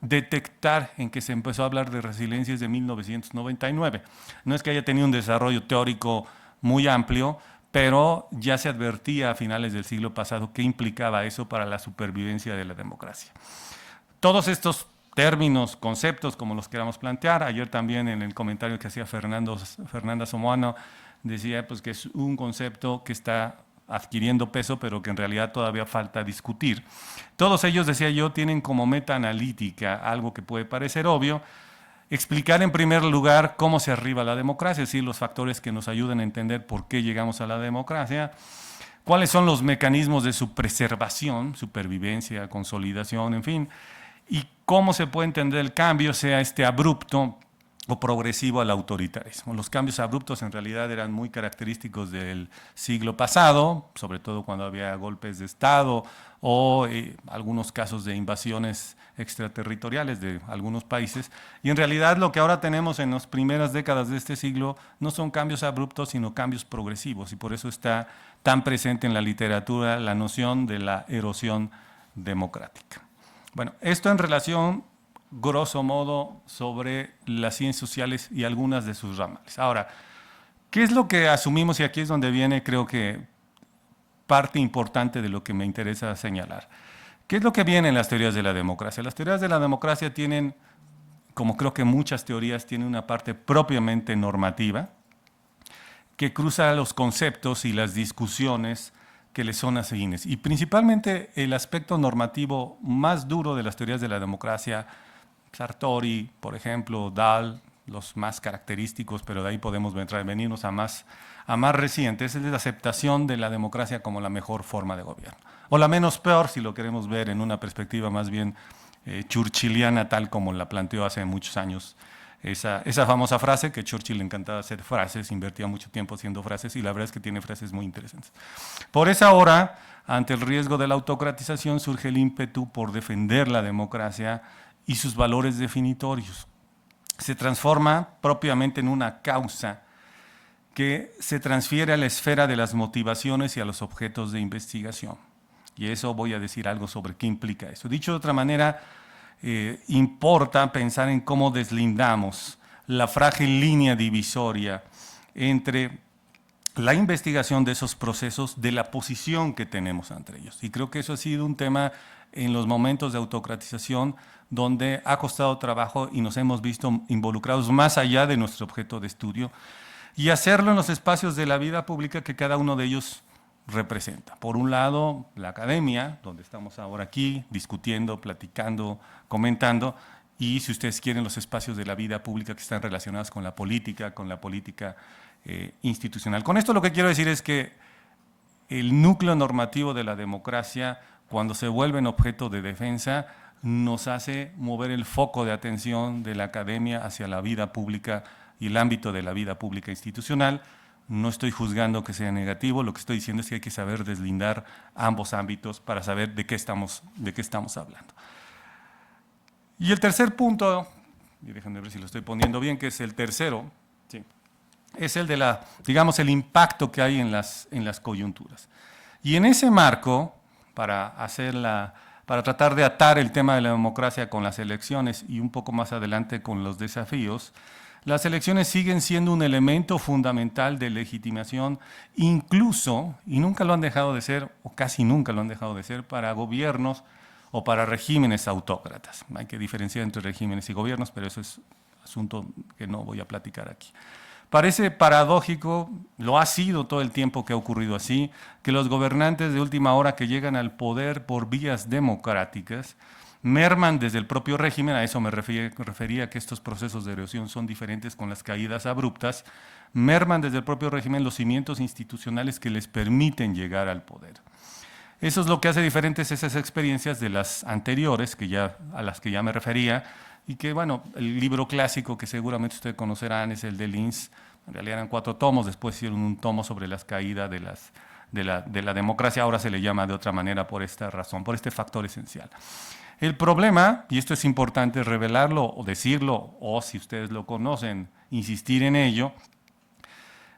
[SPEAKER 3] detectar en que se empezó a hablar de resiliencia es de 1999. No es que haya tenido un desarrollo teórico muy amplio, pero ya se advertía a finales del siglo pasado qué implicaba eso para la supervivencia de la democracia. Todos estos términos, conceptos, como los queramos plantear, ayer también en el comentario que hacía Fernanda Somoano, decía pues, que es un concepto que está adquiriendo peso, pero que en realidad todavía falta discutir. Todos ellos, decía yo, tienen como meta analítica algo que puede parecer obvio, explicar en primer lugar cómo se arriba la democracia, es decir, los factores que nos ayudan a entender por qué llegamos a la democracia, cuáles son los mecanismos de su preservación, supervivencia, consolidación, en fin, y cómo se puede entender el cambio, sea este abrupto o progresivo al autoritarismo. Los cambios abruptos en realidad eran muy característicos del siglo pasado, sobre todo cuando había golpes de Estado o algunos casos de invasiones extraterritoriales de algunos países. Y en realidad lo que ahora tenemos en las primeras décadas de este siglo no son cambios abruptos, sino cambios progresivos. Y por eso está tan presente en la literatura la noción de la erosión democrática. Bueno, esto en relación, grosso modo, sobre las ciencias sociales y algunas de sus ramas. Ahora, ¿qué es lo que asumimos? Y aquí es donde viene, creo que, parte importante de lo que me interesa señalar. ¿Qué es lo que viene en las teorías de la democracia? Las teorías de la democracia tienen, como creo que muchas teorías, tienen una parte propiamente normativa que cruza los conceptos y las discusiones que le son afines. Y principalmente el aspecto normativo más duro de las teorías de la democracia, Sartori, por ejemplo, Dahl, los más característicos, pero de ahí podemos venirnos a más recientes, es la aceptación de la democracia como la mejor forma de gobierno. O la menos peor, si lo queremos ver en una perspectiva más bien churchilliana, tal como la planteó hace muchos años. Esa famosa frase, que Churchill le encantaba hacer frases, invertía mucho tiempo haciendo frases, y la verdad es que tiene frases muy interesantes. Por esa hora, ante el riesgo de la autocratización, surge el ímpetu por defender la democracia y sus valores definitorios. Se transforma propiamente en una causa que se transfiere a la esfera de las motivaciones y a los objetos de investigación. Y eso voy a decir algo sobre qué implica eso. Dicho de otra manera, importa pensar en cómo deslindamos la frágil línea divisoria entre la investigación de esos procesos de la posición que tenemos entre ellos. Y creo que eso ha sido un tema en los momentos de autocratización donde ha costado trabajo y nos hemos visto involucrados más allá de nuestro objeto de estudio, y hacerlo en los espacios de la vida pública que cada uno de ellos representa. Por un lado, la academia, donde estamos ahora aquí, discutiendo, platicando, comentando, y si ustedes quieren, los espacios de la vida pública que están relacionados con la política institucional. Con esto lo que quiero decir es que el núcleo normativo de la democracia, cuando se vuelve en objeto de defensa, nos hace mover el foco de atención de la academia hacia la vida pública y el ámbito de la vida pública institucional. No estoy juzgando que sea negativo, lo que estoy diciendo es que hay que saber deslindar ambos ámbitos para saber de qué estamos hablando. Y el tercer punto, y déjenme ver si lo estoy poniendo bien, que es el tercero, sí, es el de digamos, el impacto que hay en las coyunturas. Y en ese marco, para tratar de atar el tema de la democracia con las elecciones y un poco más adelante con los desafíos, las elecciones siguen siendo un elemento fundamental de legitimación, incluso, y nunca lo han dejado de ser, o casi nunca lo han dejado de ser, para gobiernos o para regímenes autócratas. Hay que diferenciar entre regímenes y gobiernos, pero eso es asunto que no voy a platicar aquí. Parece paradójico, lo ha sido todo el tiempo que ha ocurrido así, que los gobernantes de última hora que llegan al poder por vías democráticas merman desde el propio régimen, a eso me refería que estos procesos de erosión son diferentes con las caídas abruptas, merman desde el propio régimen los cimientos institucionales que les permiten llegar al poder. Eso es lo que hace diferentes esas experiencias de las anteriores, a las que ya me refería, y que, bueno, el libro clásico que seguramente ustedes conocerán es el de Linz. En realidad eran 4 tomos, después hicieron un tomo sobre las caídas de la democracia, ahora se le llama de otra manera por esta razón, por este factor esencial. El problema, y esto es importante revelarlo o decirlo, o si ustedes lo conocen, insistir en ello,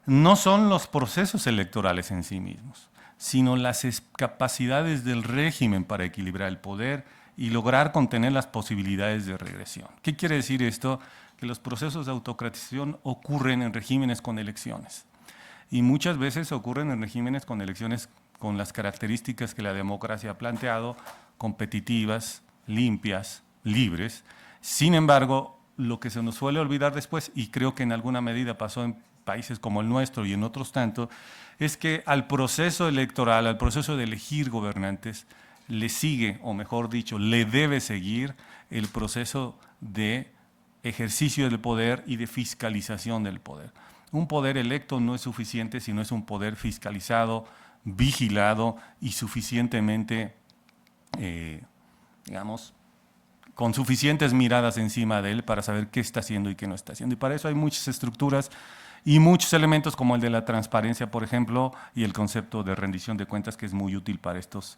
[SPEAKER 3] no son los procesos electorales en sí mismos, sino las capacidades del régimen para equilibrar el poder y lograr contener las posibilidades de regresión. ¿Qué quiere decir esto? Que los procesos de autocratización ocurren en regímenes con elecciones. y muchas veces ocurren en regímenes con elecciones con las características que la democracia ha planteado, competitivas, limpias, libres. Sin embargo, lo que se nos suele olvidar después, y creo que en alguna medida pasó en países como el nuestro y en otros tanto, es que al proceso electoral, al proceso de elegir gobernantes, le sigue, o mejor dicho, le debe seguir el proceso de ejercicio del poder y de fiscalización del poder. Un poder electo no es suficiente si no es un poder fiscalizado, vigilado y suficientemente, digamos, con suficientes miradas encima de él para saber qué está haciendo y qué no está haciendo. Y para eso hay muchas estructuras y muchos elementos como el de la transparencia, por ejemplo, y el concepto de rendición de cuentas, que es muy útil para estos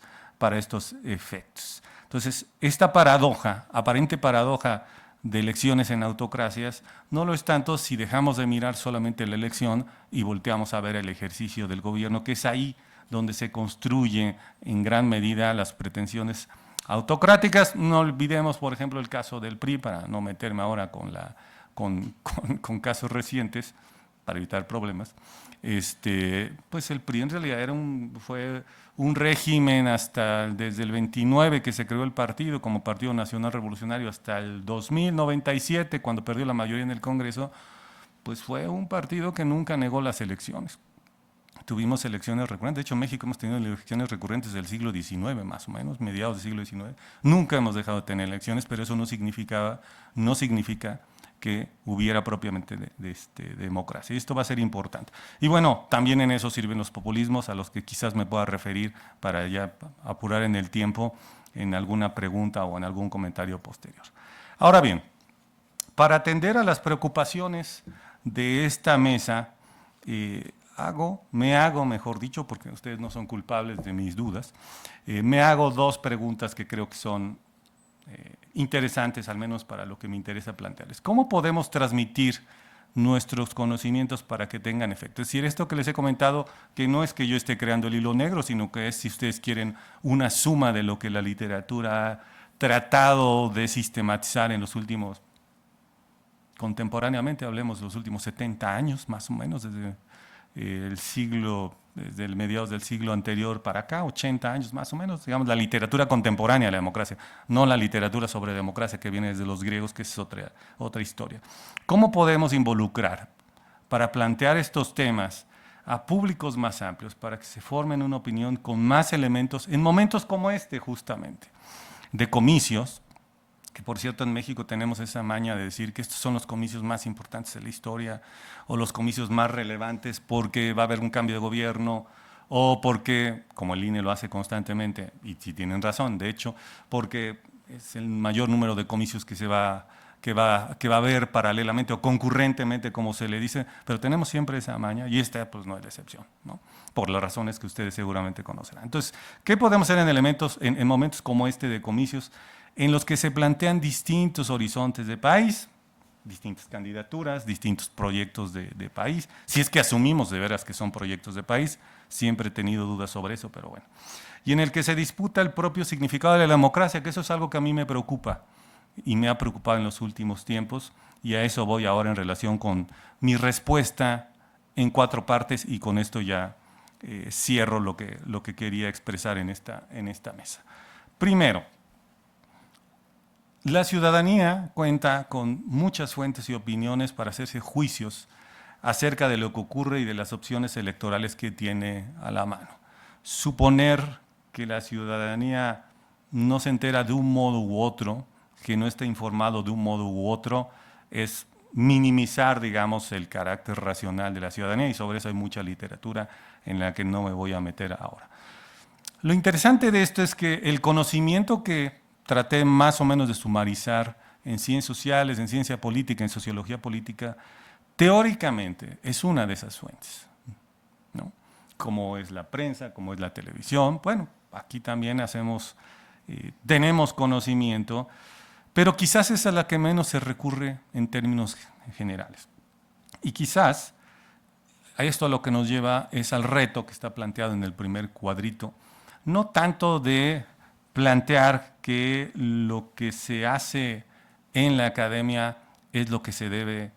[SPEAKER 3] efectos. Entonces, esta paradoja, aparente paradoja de elecciones en autocracias, no lo es tanto si dejamos de mirar solamente la elección y volteamos a ver el ejercicio del gobierno, que es ahí donde se construye en gran medida las pretensiones autocráticas. No olvidemos, por ejemplo, el caso del PRI, para no meterme ahora con casos recientes, para evitar problemas. Pues el PRI en realidad fue un régimen desde el 29 que se creó el partido como Partido Nacional Revolucionario hasta el 2097, cuando perdió la mayoría en el Congreso, pues fue un partido que nunca negó las elecciones. Tuvimos elecciones recurrentes. De hecho, en México hemos tenido elecciones recurrentes del siglo XIX, más o menos, mediados del siglo XIX. Nunca hemos dejado de tener elecciones, pero eso no significa que hubiera propiamente democracia. Y esto va a ser importante. Y bueno, también en eso sirven los populismos, a los que quizás me pueda referir para ya apurar en el tiempo en alguna pregunta o en algún comentario posterior. Ahora bien, para atender a las preocupaciones de esta mesa, mejor dicho, porque ustedes no son culpables de mis dudas, me hago dos preguntas que creo que son interesantes, al menos para lo que me interesa plantearles. ¿Cómo podemos transmitir nuestros conocimientos para que tengan efecto? Es decir, esto que les he comentado, que no es que yo esté creando el hilo negro, sino que es, si ustedes quieren, una suma de lo que la literatura ha tratado de sistematizar en los últimos, contemporáneamente, hablemos de los últimos 70 años, más o menos, desde desde el mediados del siglo anterior para acá, 80 años más o menos, digamos, la literatura contemporánea de la democracia, no la literatura sobre democracia que viene desde los griegos, que es otra historia. ¿Cómo podemos involucrar para plantear estos temas a públicos más amplios, para que se formen una opinión con más elementos en momentos como este, justamente, de comicios? Que por cierto en México tenemos esa maña de decir que estos son los comicios más importantes de la historia o los comicios más relevantes porque va a haber un cambio de gobierno o porque, como el INE lo hace constantemente, y si tienen razón, de hecho, porque es el mayor número de comicios que va a haber paralelamente o concurrentemente, como se le dice, pero tenemos siempre esa maña y esta pues no es la excepción, ¿no? Por las razones que ustedes seguramente conocerán. Entonces, ¿qué podemos hacer en momentos como este de comicios, en los que se plantean distintos horizontes de país, distintas candidaturas, distintos proyectos de país? Si es que asumimos de veras que son proyectos de país, siempre he tenido dudas sobre eso, pero bueno. Y en el que se disputa el propio significado de la democracia, que eso es algo que a mí me preocupa y me ha preocupado en los últimos tiempos, y a eso voy ahora en relación con mi respuesta en 4 partes, y con esto ya cierro lo que quería expresar en esta mesa. Primero, la ciudadanía cuenta con muchas fuentes y opiniones para hacerse juicios acerca de lo que ocurre y de las opciones electorales que tiene a la mano. Suponer que la ciudadanía no se entera de un modo u otro, que no está informado de un modo u otro, es minimizar, digamos, el carácter racional de la ciudadanía, y sobre eso hay mucha literatura en la que no me voy a meter ahora. Lo interesante de esto es que el conocimiento que traté más o menos de sumarizar en ciencias sociales, en ciencia política, en sociología política, teóricamente es una de esas fuentes, ¿no? Como es la prensa, como es la televisión. Bueno, aquí también tenemos conocimiento, pero quizás es a la que menos se recurre en términos generales. Y quizás a esto a lo que nos lleva es al reto que está planteado en el primer cuadrito, no tanto de plantear que lo que se hace en la academia es lo que se debe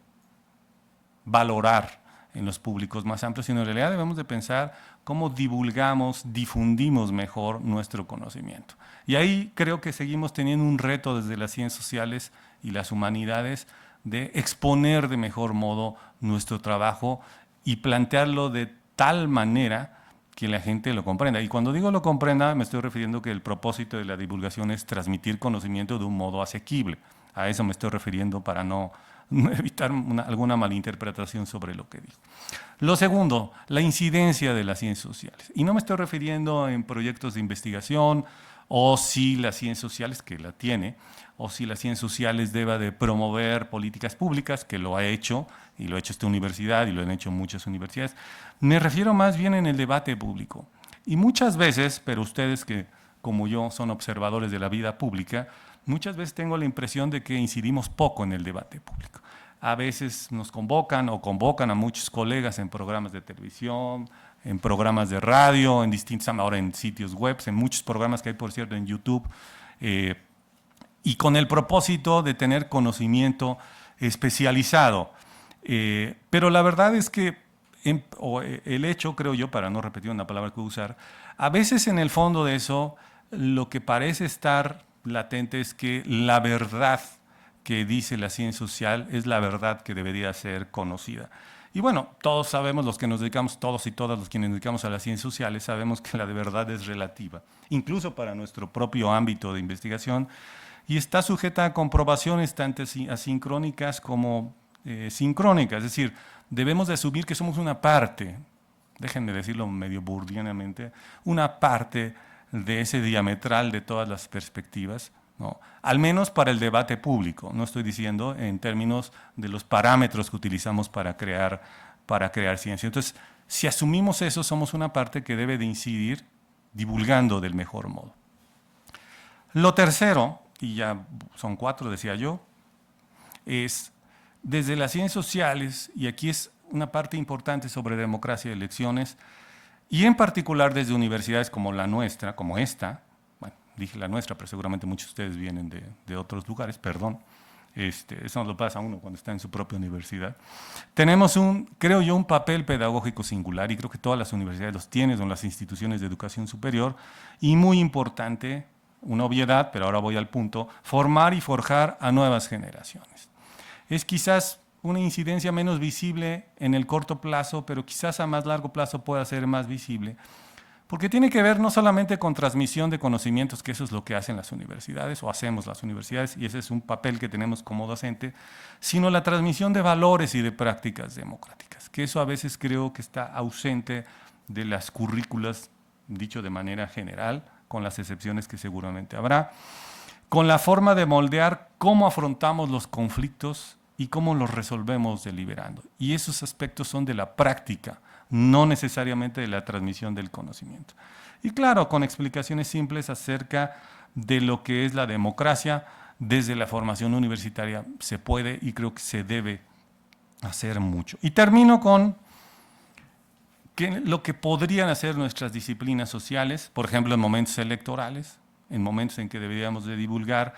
[SPEAKER 3] valorar en los públicos más amplios, sino en realidad debemos de pensar cómo divulgamos, difundimos mejor nuestro conocimiento. Y ahí creo que seguimos teniendo un reto desde las ciencias sociales y las humanidades de exponer de mejor modo nuestro trabajo y plantearlo de tal manera que la gente lo comprenda. Y cuando digo lo comprenda, me estoy refiriendo que el propósito de la divulgación es transmitir conocimiento de un modo asequible. A eso me estoy refiriendo para no evitar alguna malinterpretación sobre lo que digo. Lo segundo, la incidencia de las ciencias sociales. Y no me estoy refiriendo en proyectos de investigación o si las ciencias sociales, que la tiene, o si las ciencias sociales deba de promover políticas públicas, que lo ha hecho, y lo ha hecho esta universidad y lo han hecho muchas universidades. Me refiero más bien en el debate público. Y muchas veces, pero ustedes que como yo son observadores de la vida pública, muchas veces tengo la impresión de que incidimos poco en el debate público. A veces nos convocan o convocan a muchos colegas en programas de televisión, en programas de radio, en distintos, ahora en sitios web, en muchos programas que hay, por cierto, en YouTube, y con el propósito de tener conocimiento especializado. Pero la verdad es que el hecho, creo yo, para no repetir una palabra que voy a usar, a veces en el fondo de eso, lo que parece estar latente es que la verdad que dice la ciencia social es la verdad que debería ser conocida. Y bueno, todos sabemos, los que nos dedicamos, todos y todas los que nos dedicamos a las ciencias sociales, sabemos que la de verdad es relativa, incluso para nuestro propio ámbito de investigación, y está sujeta a comprobaciones tanto asincrónicas como sincrónicas. Es decir, debemos de asumir que somos una parte, déjenme decirlo medio burdianamente, una parte de ese diametral de todas las perspectivas, ¿no? Al menos para el debate público. No estoy diciendo en términos de los parámetros que utilizamos para crear ciencia. Entonces, si asumimos eso, somos una parte que debe de incidir divulgando del mejor modo. Lo tercero, y ya son 4, decía yo, es desde las ciencias sociales, y aquí es una parte importante sobre democracia y elecciones, y en particular desde universidades como la nuestra, como esta, bueno, dije la nuestra, pero seguramente muchos de ustedes vienen de otros lugares, perdón, eso no lo pasa a uno cuando está en su propia universidad. Tenemos creo yo, un papel pedagógico singular, y creo que todas las universidades los tienen, son las instituciones de educación superior, y muy importante, una obviedad, pero ahora voy al punto, formar y forjar a nuevas generaciones. Es quizás una incidencia menos visible en el corto plazo, pero quizás a más largo plazo pueda ser más visible, porque tiene que ver no solamente con transmisión de conocimientos, que eso es lo que hacen las universidades, o hacemos las universidades, y ese es un papel que tenemos como docente, sino la transmisión de valores y de prácticas democráticas, que eso a veces creo que está ausente de las currículas, dicho de manera general, con las excepciones que seguramente habrá, con la forma de moldear cómo afrontamos los conflictos y cómo los resolvemos deliberando. Y esos aspectos son de la práctica, no necesariamente de la transmisión del conocimiento. Y claro, con explicaciones simples acerca de lo que es la democracia, desde la formación universitaria se puede y creo que se debe hacer mucho. Y termino con lo que podrían hacer nuestras disciplinas sociales, por ejemplo, en momentos electorales, en momentos en que deberíamos de divulgar,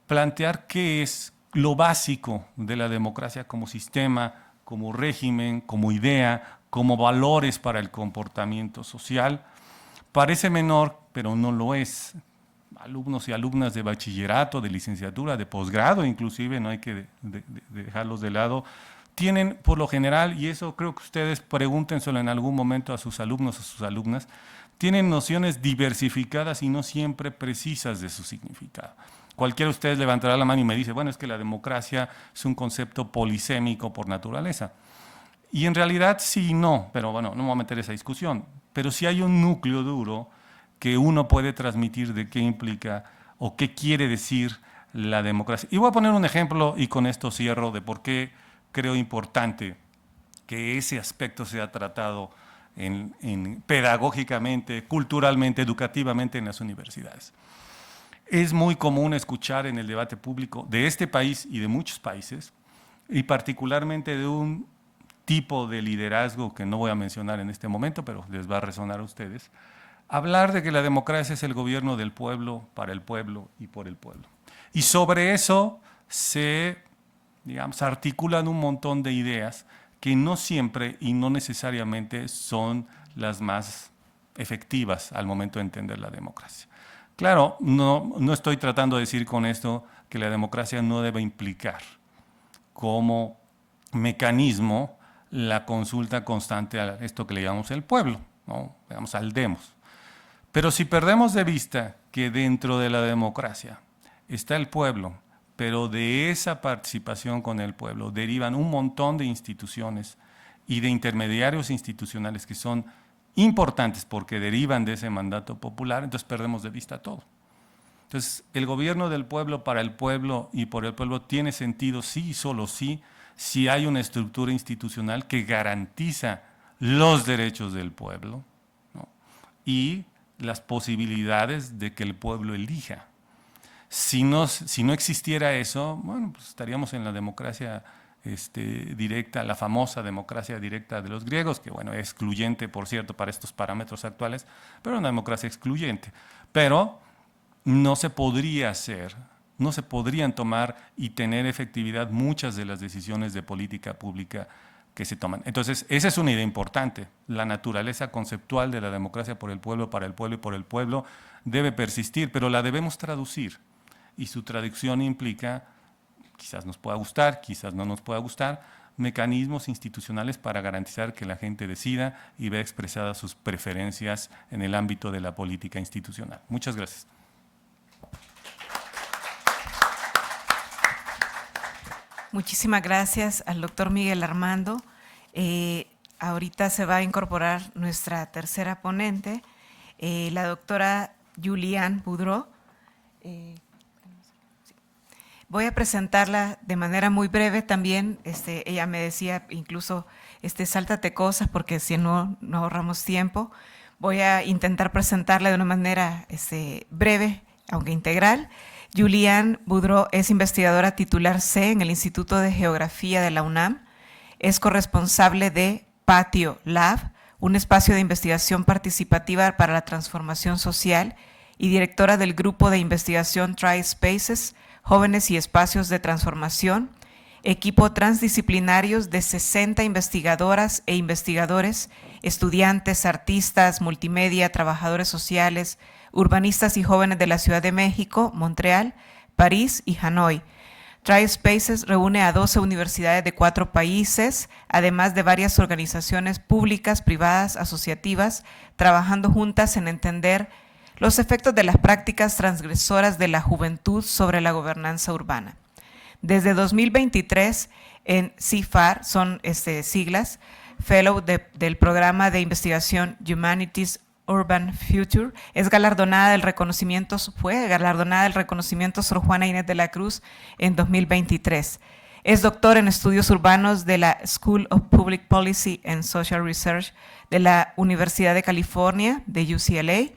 [SPEAKER 3] plantear qué es lo básico de la democracia como sistema, como régimen, como idea, como valores para el comportamiento social. Parece menor, pero no lo es. Alumnos y alumnas de bachillerato, de licenciatura, de posgrado inclusive, no hay que dejarlos de lado, tienen por lo general, y eso creo que ustedes pregúntenselo en algún momento a sus alumnos o sus alumnas, tienen nociones diversificadas y no siempre precisas de su significado. Cualquiera de ustedes levantará la mano y me dice, bueno, es que la democracia es un concepto polisémico por naturaleza. Y en realidad sí y no, pero bueno, no me voy a meter esa discusión. Pero sí hay un núcleo duro que uno puede transmitir de qué implica o qué quiere decir la democracia. Y voy a poner un ejemplo y con esto cierro de por qué creo importante que ese aspecto sea tratado pedagógicamente, culturalmente, educativamente en las universidades. Es muy común escuchar en el debate público de este país y de muchos países, y particularmente de un tipo de liderazgo que no voy a mencionar en este momento, pero les va a resonar a ustedes, hablar de que la democracia es el gobierno del pueblo, para el pueblo y por el pueblo. Y sobre eso se, digamos, articulan un montón de ideas que no siempre y no necesariamente son las más efectivas al momento de entender la democracia. Claro, no estoy tratando de decir con esto que la democracia no debe implicar como mecanismo la consulta constante a esto que le llamamos el pueblo, ¿no? Digamos, al demos. Pero si perdemos de vista que dentro de la democracia está el pueblo, pero de esa participación con el pueblo derivan un montón de instituciones y de intermediarios institucionales que son importantes porque derivan de ese mandato popular, entonces perdemos de vista todo. Entonces, el gobierno del pueblo para el pueblo y por el pueblo tiene sentido sí y solo sí, si hay una estructura institucional que garantiza los derechos del pueblo, ¿no? Y las posibilidades de que el pueblo elija. Si no existiera eso, bueno, pues estaríamos en la democracia directa, la famosa democracia directa de los griegos, que bueno, es excluyente, por cierto, para estos parámetros actuales, pero una democracia excluyente. Pero no se podría hacer, no se podrían tomar y tener efectividad muchas de las decisiones de política pública que se toman. Entonces, esa es una idea importante. La naturaleza conceptual de la democracia por el pueblo, para el pueblo y por el pueblo debe persistir, pero la debemos traducir. Y su traducción implica, quizás nos pueda gustar, quizás no nos pueda gustar, mecanismos institucionales para garantizar que la gente decida y vea expresadas sus preferencias en el ámbito de la política institucional. Muchas gracias.
[SPEAKER 1] Muchísimas gracias al doctor Miguel Armando. Ahorita se va a incorporar nuestra tercera ponente, la doctora Juliane Boudreau. Voy a presentarla de manera muy breve también. Ella me decía incluso, sáltate cosas porque si no ahorramos tiempo. Voy a intentar presentarla de una manera breve, aunque integral. Juliane Boudreau es investigadora titular C en el Instituto de Geografía de la UNAM. Es corresponsable de Patio Lab, un espacio de investigación participativa para la transformación social, y directora del grupo de investigación TriSpaces, Jóvenes y Espacios de Transformación, equipo transdisciplinarios de 60 investigadoras e investigadores, estudiantes, artistas, multimedia, trabajadores sociales, urbanistas y jóvenes de la Ciudad de México, Montreal, París y Hanoi. TriSpaces reúne a 12 universidades de 4 países, además de varias organizaciones públicas, privadas, asociativas, trabajando juntas en entender los efectos de las prácticas transgresoras de la juventud sobre la gobernanza urbana. Desde 2023 en CIFAR, son siglas, Fellow del programa de investigación Humanities Urban Future, fue galardonada del reconocimiento Sor Juana Inés de la Cruz en 2023. Es doctor en estudios urbanos de la School of Public Policy and Social Research de la Universidad de California, de UCLA.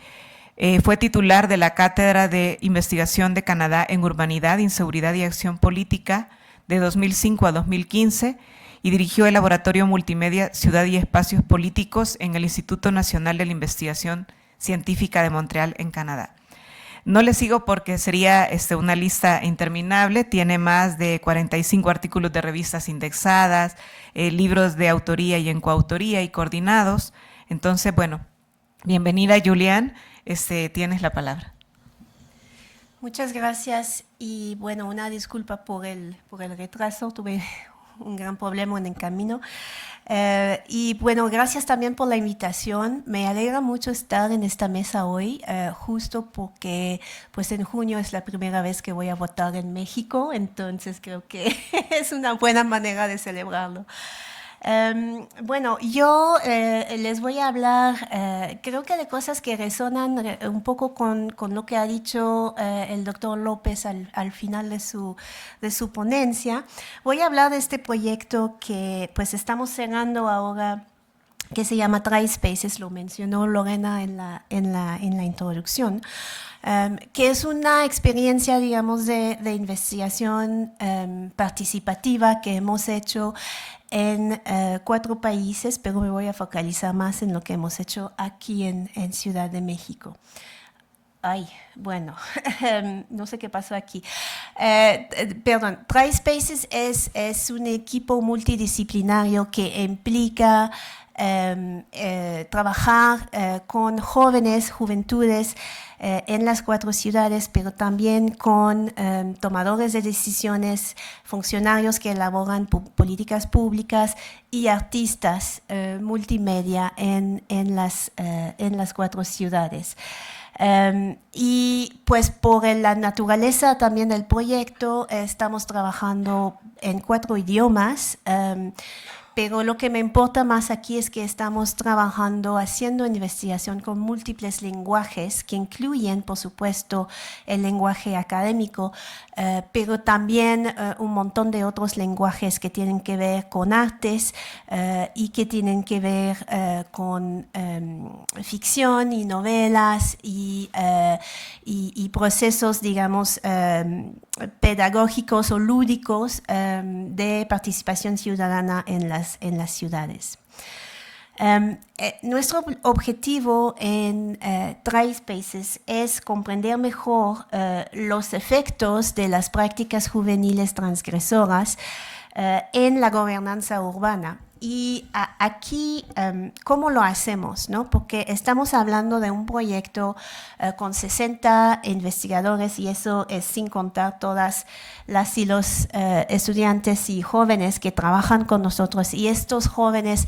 [SPEAKER 1] Fue titular de la Cátedra de Investigación de Canadá en Urbanidad, Inseguridad y Acción Política de 2005 a 2015 y dirigió el Laboratorio Multimedia Ciudad y Espacios Políticos en el Instituto Nacional de la Investigación Científica de Montreal, en Canadá. No le sigo porque sería una lista interminable. Tiene más de 45 artículos de revistas indexadas, libros de autoría y en coautoría y coordinados. Entonces, bueno, bienvenida, Juliane. Tienes la palabra.
[SPEAKER 4] Muchas gracias y bueno, una disculpa por el retraso, tuve un gran problema en el camino. Y bueno, gracias también por la invitación. Me alegra mucho estar en esta mesa hoy, justo porque pues en junio es la primera vez que voy a votar en México, entonces creo que es una buena manera de celebrarlo. Bueno, yo les voy a hablar, creo que de cosas que resonan un poco con lo que ha dicho el doctor López al final de su ponencia. Voy a hablar de este proyecto que pues estamos cerrando ahora, que se llama TriSpaces, lo mencionó Lorena en la introducción. Que es una experiencia, digamos, de investigación participativa que hemos hecho en 4 países, pero me voy a focalizar más en lo que hemos hecho aquí en Ciudad de México. Ay, bueno, no sé qué pasó aquí. Perdón, TriSpaces es un equipo multidisciplinario que implica trabajar con jóvenes, juventudes en las 4 ciudades, pero también con tomadores de decisiones, funcionarios que elaboran políticas públicas y artistas multimedia en las 4 ciudades. Y pues por la naturaleza también del proyecto estamos trabajando en 4 idiomas, pero lo que me importa más aquí es que estamos trabajando, haciendo investigación con múltiples lenguajes que incluyen, por supuesto, el lenguaje académico, pero también un montón de otros lenguajes que tienen que ver con artes y que tienen que ver con ficción y novelas y procesos, digamos, pedagógicos o lúdicos de participación ciudadana en las ciudades. Nuestro objetivo en TriSpaces es comprender mejor los efectos de las prácticas juveniles transgresoras en la gobernanza urbana. Y aquí, ¿cómo lo hacemos? ¿No? Porque estamos hablando de un proyecto con 60 investigadores y eso es sin contar todas las y los estudiantes y jóvenes que trabajan con nosotros. Y estos jóvenes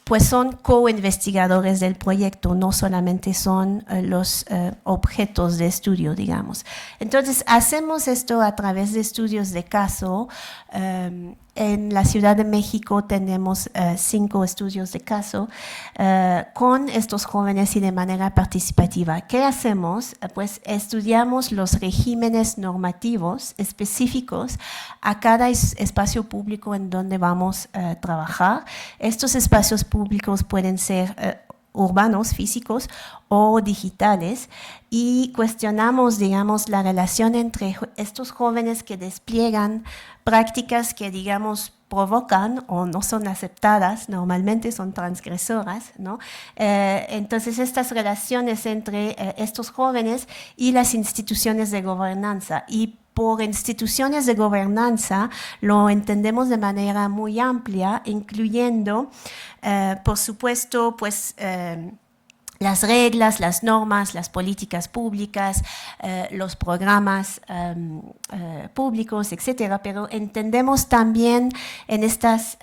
[SPEAKER 4] pues son co-investigadores del proyecto, no solamente son los objetos de estudio, digamos. Entonces, hacemos esto a través de estudios de caso. En la Ciudad de México tenemos 5 estudios de caso con estos jóvenes y de manera participativa. ¿Qué hacemos? Pues estudiamos los regímenes normativos específicos a cada espacio público en donde vamos a trabajar. Estos espacios públicos pueden ser urbanos, físicos o digitales, y cuestionamos, digamos, la relación entre estos jóvenes que despliegan prácticas que, digamos, provocan o no son aceptadas, normalmente son transgresoras, ¿no? Entonces, estas relaciones entre estos jóvenes y las instituciones de gobernanza. Y por instituciones de gobernanza lo entendemos de manera muy amplia, incluyendo, por supuesto, pues, las reglas, las normas, las políticas públicas, los programas públicos, etcétera, pero entendemos también en estas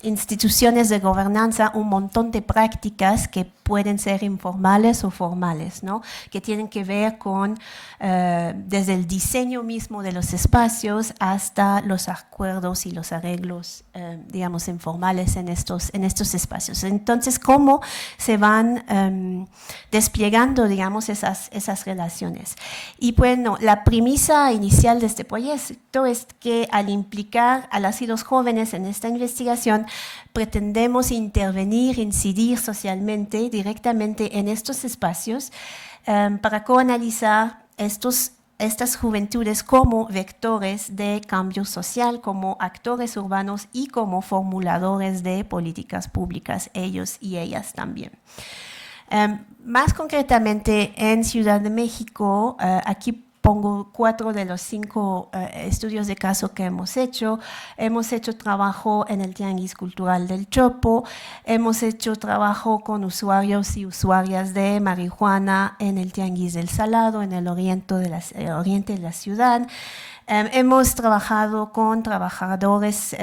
[SPEAKER 4] instituciones de gobernanza un montón de prácticas que pueden ser informales o formales, ¿no? Que tienen que ver con desde el diseño mismo de los espacios hasta los acuerdos y los arreglos, digamos, informales en estos espacios. Entonces, ¿cómo se van desplegando, digamos, esas relaciones? Y bueno, la premisa inicial de este proyecto es que al implicar a las y los jóvenes en esta investigación, pretendemos intervenir, incidir socialmente, directamente en estos espacios para coanalizar estas juventudes como vectores de cambio social, como actores urbanos y como formuladores de políticas públicas, ellos y ellas también. Más concretamente, en Ciudad de México, aquí pongo 4 de los 5 estudios de caso que hemos hecho. Hemos hecho trabajo en el Tianguis Cultural del Chopo, hemos hecho trabajo con usuarios y usuarias de marihuana en el Tianguis del Salado, en el oriente de la ciudad. Hemos trabajado con trabajadores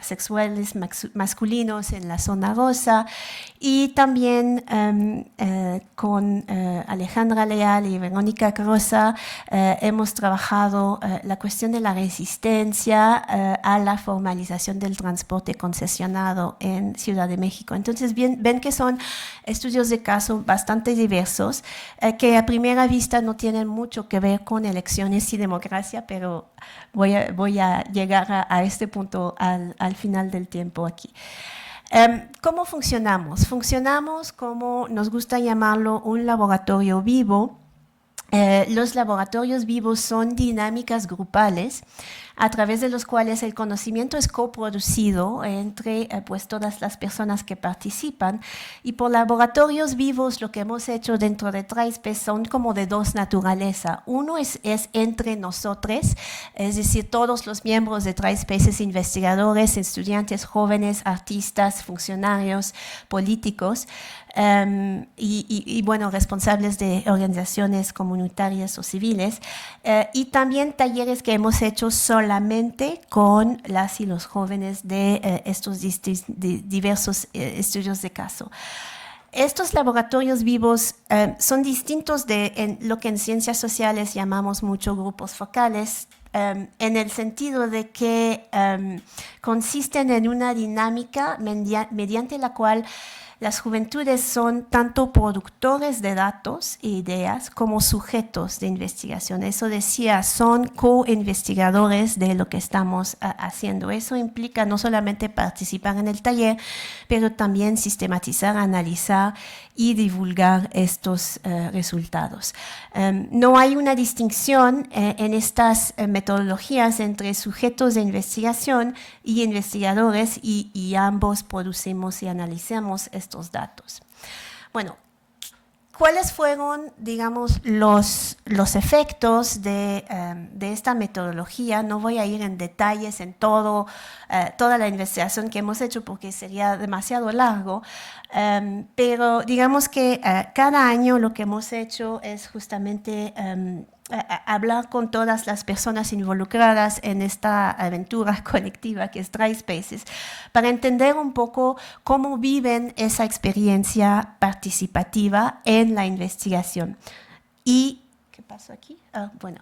[SPEAKER 4] sexuales masculinos en la zona rosa y también con Alejandra Leal y Verónica Crosa hemos trabajado la cuestión de la resistencia a la formalización del transporte concesionado en Ciudad de México. Entonces ven que son estudios de caso bastante diversos que a primera vista no tienen mucho que ver con elecciones y democracia, pero voy a llegar a este punto al final del tiempo aquí. ¿Cómo funcionamos? Funcionamos como nos gusta llamarlo un laboratorio vivo. Los laboratorios vivos son dinámicas grupales a través de los cuales el conocimiento es coproducido entre pues todas las personas que participan. Y por laboratorios vivos lo que hemos hecho dentro de TriSpace son como de dos naturaleza. Uno es entre nosotros, es decir, todos los miembros de TriSpace, investigadores, estudiantes, jóvenes, artistas, funcionarios, políticos, y bueno, responsables de organizaciones comunitarias o civiles, y también talleres que hemos hecho solamente con las y los jóvenes de estos diversos estudios de caso. Estos laboratorios vivos son distintos de lo que en ciencias sociales llamamos mucho grupos focales, en el sentido de que consisten en una dinámica mediante la cual las juventudes son tanto productores de datos e ideas como sujetos de investigación. Eso decía, son co-investigadores de lo que estamos haciendo. Eso implica no solamente participar en el taller, pero también sistematizar, analizar y divulgar estos resultados. No hay una distinción en estas metodologías entre sujetos de investigación y investigadores, y ambos producimos y analizamos estos datos. Bueno, ¿cuáles fueron, digamos, los efectos de esta metodología? No voy a ir en detalles en toda la investigación que hemos hecho porque sería demasiado largo, pero digamos que cada año lo que hemos hecho es justamente hablar con todas las personas involucradas en esta aventura colectiva que es TriSpaces, para entender un poco cómo viven esa experiencia participativa en la investigación. Y ¿qué pasó aquí? Bueno,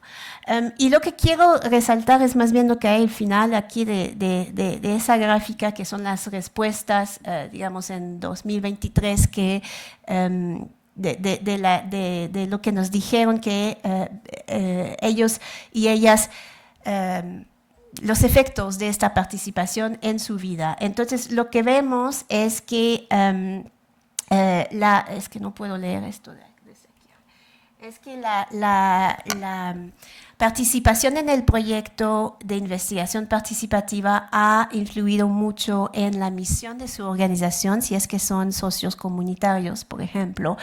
[SPEAKER 4] y lo que quiero resaltar es más bien lo que hay al final aquí de esa gráfica, que son las respuestas, digamos, en 2023 que de lo que nos dijeron que ellos y ellas, los efectos de esta participación en su vida. Entonces, lo que vemos es que, es que no puedo leer esto desde aquí. Es que la participación en el proyecto de investigación participativa ha influido mucho en la misión de su organización, si es que son socios comunitarios, por ejemplo,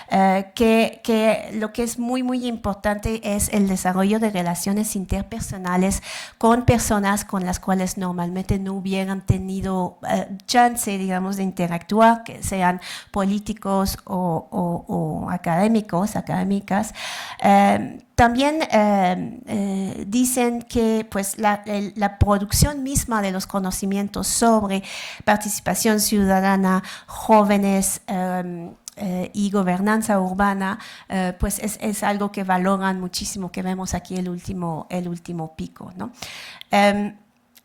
[SPEAKER 4] que lo que es muy, muy importante es el desarrollo de relaciones interpersonales con personas con las cuales normalmente no hubieran tenido chance, digamos, de interactuar, que sean políticos o académicas. También dicen que pues, la producción misma de los conocimientos sobre participación ciudadana, jóvenes y gobernanza urbana, pues es algo que valoran muchísimo, que vemos aquí el último pico, ¿no?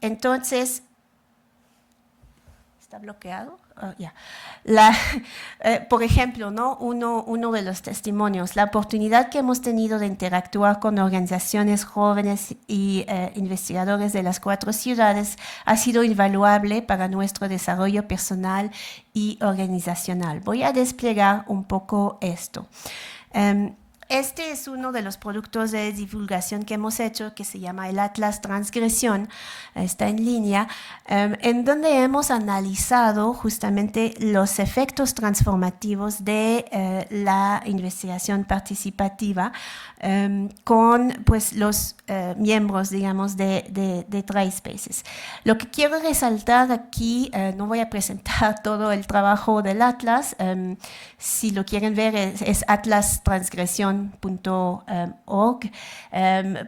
[SPEAKER 4] Entonces, ¿está bloqueado? Yeah. Por ejemplo, ¿no? uno de los testimonios, la oportunidad que hemos tenido de interactuar con organizaciones jóvenes y investigadores de las 4 ciudades ha sido invaluable para nuestro desarrollo personal y organizacional. Voy a desplegar un poco esto. Este es uno de los productos de divulgación que hemos hecho, que se llama el Atlas Transgresión, está en línea, en donde hemos analizado justamente los efectos transformativos de la investigación participativa con pues, los miembros, digamos, de TriSpaces. Lo que quiero resaltar aquí, no voy a presentar todo el trabajo del Atlas, si lo quieren ver es atlastransgresión.org.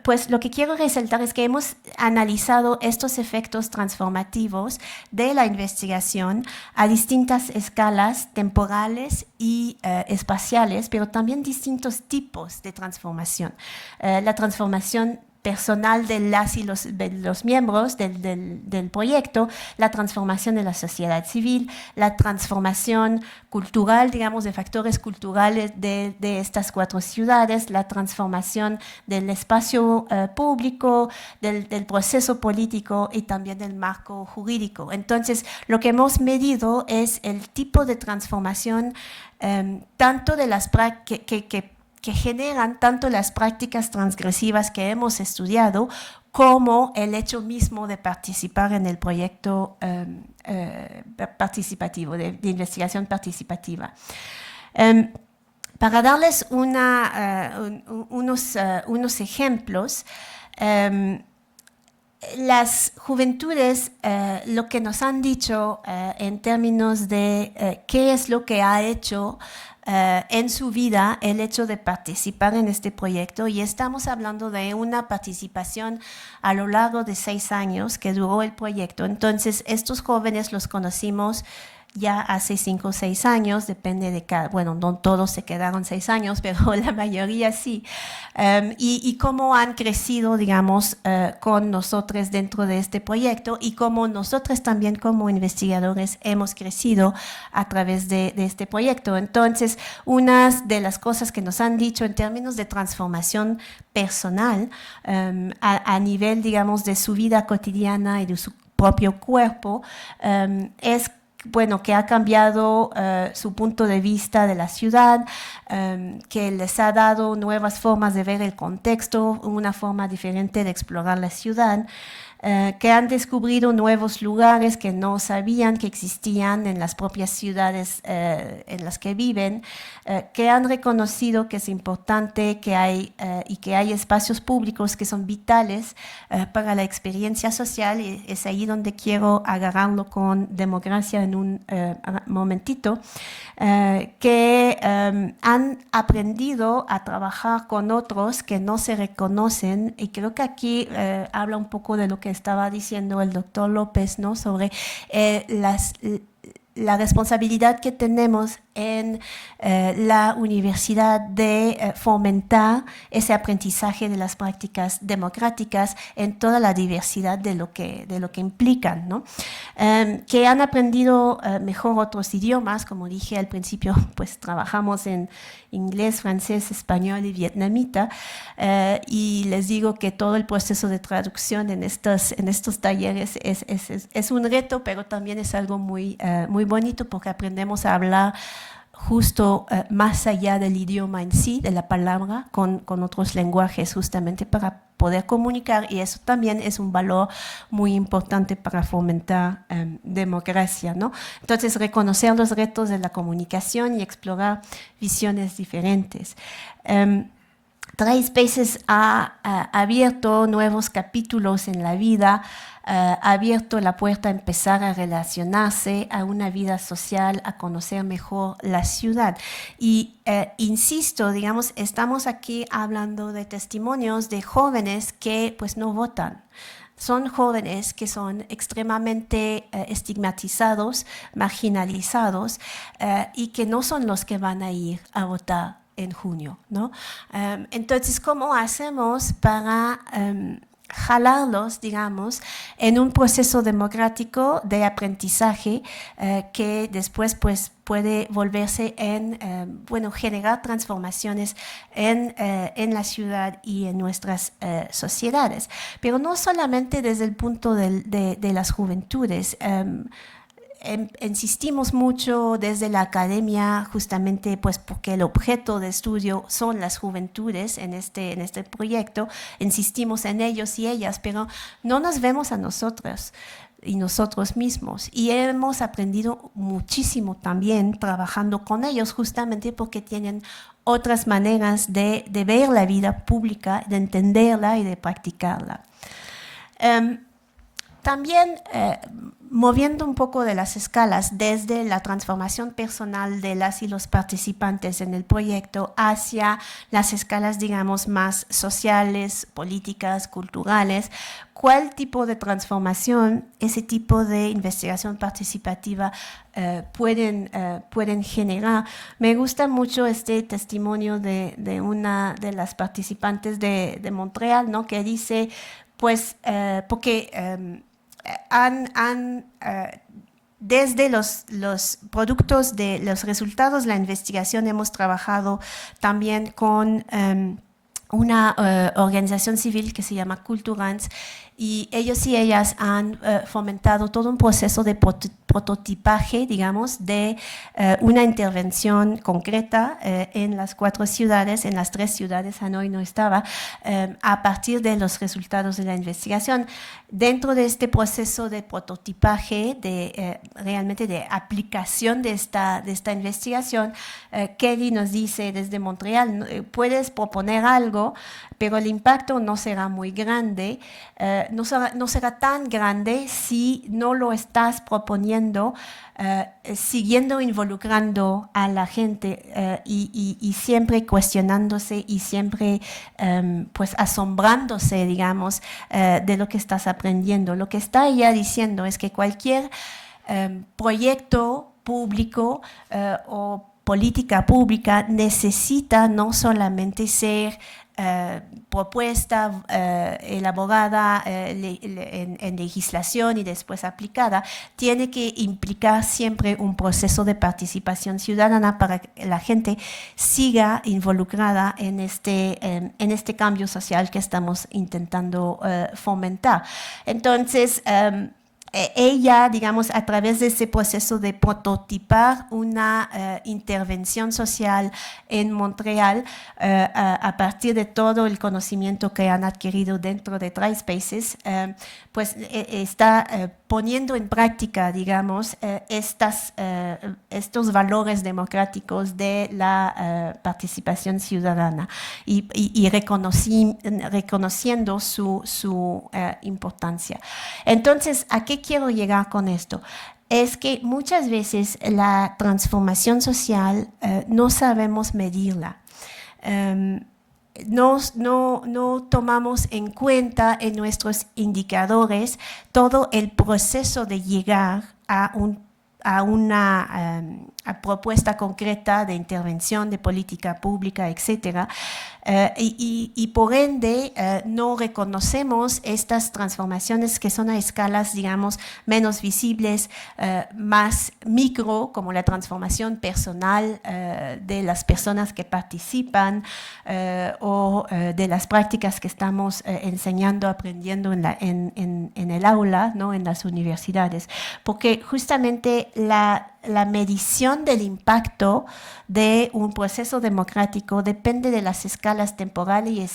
[SPEAKER 4] Pues lo que quiero resaltar es que hemos analizado estos efectos transformativos de la investigación a distintas escalas temporales y espaciales, pero también distintos tipos de transformación. La transformación personal de las y los miembros del proyecto, la transformación de la sociedad civil, la transformación cultural, digamos, de factores culturales de estas 4 ciudades, la transformación del espacio público, del proceso político y también del marco jurídico. Entonces, lo que hemos medido es el tipo de transformación tanto de las que generan tanto las prácticas transgresivas que hemos estudiado como el hecho mismo de participar en el proyecto participativo, de investigación participativa. Para darles unos ejemplos, las juventudes lo que nos han dicho en términos de qué es lo que ha hecho en su vida el hecho de participar en este proyecto, y estamos hablando de una participación a lo largo de 6 años que duró el proyecto. Entonces, estos jóvenes los conocimos ya hace 5 o 6 años, depende de cada, bueno, no todos se quedaron 6 años, pero la mayoría sí, y cómo han crecido, digamos, con nosotros dentro de este proyecto, y cómo nosotros también como investigadores hemos crecido a través de este proyecto. Entonces, unas de las cosas que nos han dicho en términos de transformación personal, a nivel, digamos, de su vida cotidiana y de su propio cuerpo, es bueno, que ha cambiado su punto de vista de la ciudad, que les ha dado nuevas formas de ver el contexto, una forma diferente de explorar la ciudad, que han descubierto nuevos lugares que no sabían que existían en las propias ciudades en las que viven, que han reconocido que es importante que hay y que hay espacios públicos que son vitales para la experiencia social, y es ahí donde quiero agarrarlo con democracia en un momentito, que han aprendido a trabajar con otros que no se reconocen, y creo que aquí habla un poco de lo que estaba diciendo el doctor López, ¿no? Sobre la responsabilidad que tenemos en la universidad de fomentar ese aprendizaje de las prácticas democráticas en toda la diversidad de lo que implican, ¿no? Que han aprendido mejor otros idiomas, como dije al principio, pues trabajamos en inglés, francés, español y vietnamita, y les digo que todo el proceso de traducción en estos talleres es un reto, pero también es algo muy bonito, porque aprendemos a hablar justo más allá del idioma en sí, de la palabra, con otros lenguajes, justamente para poder comunicar, y eso también es un valor muy importante para fomentar democracia, ¿no? Entonces, reconocer los retos de la comunicación y explorar visiones diferentes. Three Spaces ha abierto nuevos capítulos en la vida, ha abierto la puerta a empezar a relacionarse, a una vida social, a conocer mejor la ciudad. Y insisto, digamos, estamos aquí hablando de testimonios de jóvenes que pues no votan. Son jóvenes que son extremadamente estigmatizados, marginalizados, y que no son los que van a ir a votar en junio, ¿no? Entonces, ¿cómo hacemos para jalarlos, digamos, en un proceso democrático de aprendizaje que después pues puede volverse en, generar transformaciones en la ciudad y en nuestras sociedades? Pero no solamente desde el punto de las juventudes. Insistimos mucho desde la academia, justamente pues porque el objeto de estudio son las juventudes en este proyecto. Insistimos en ellos y ellas, pero no nos vemos a nosotros y nosotros mismos, y hemos aprendido muchísimo también trabajando con ellos, justamente porque tienen otras maneras de ver la vida pública, de entenderla y de practicarla. También moviendo un poco de las escalas desde la transformación personal de las y los participantes en el proyecto hacia las escalas, digamos, más sociales, políticas, culturales, ¿cuál tipo de transformación ese tipo de investigación participativa pueden generar? Me gusta mucho este testimonio de una de las participantes de Montreal, ¿no? Que dice, pues, porque desde los productos de los resultados de la investigación hemos trabajado también con una organización civil que se llama Culturans, y ellos y ellas han fomentado todo un proceso de prototipaje, digamos, de una intervención concreta en las 4 ciudades, en las 3 ciudades, Hanoi no estaba, a partir de los resultados de la investigación. Dentro de este proceso de prototipaje, realmente de aplicación de esta investigación, Kelly nos dice desde Montreal, puedes proponer algo, pero el impacto no será muy grande, no será tan grande si no lo estás proponiendo siguiendo involucrando a la gente y siempre cuestionándose y siempre pues asombrándose, digamos, de lo que estás aprendiendo. Lo que está ella diciendo es que cualquier proyecto público o política pública necesita no solamente ser propuesta, elaborada en legislación y después aplicada, tiene que implicar siempre un proceso de participación ciudadana para que la gente siga involucrada en este cambio social que estamos intentando fomentar. Entonces, ella, digamos, a través de ese proceso de prototipar una intervención social en Montreal, a partir de todo el conocimiento que han adquirido dentro de TriSpaces, pues está poniendo en práctica, digamos, estos valores democráticos de la participación ciudadana y reconociendo su importancia. Entonces, ¿a qué quiero llegar con esto? Es que muchas veces la transformación social no sabemos medirla. No tomamos en cuenta en nuestros indicadores todo el proceso de llegar a una propuesta concreta de intervención, de política pública, etcétera, y por ende no reconocemos estas transformaciones que son a escalas, digamos, menos visibles, más micro, como la transformación personal de las personas que participan o de las prácticas que estamos enseñando, aprendiendo en el aula, ¿no? En las universidades, porque justamente la medición del impacto de un proceso democrático depende de las escalas temporales y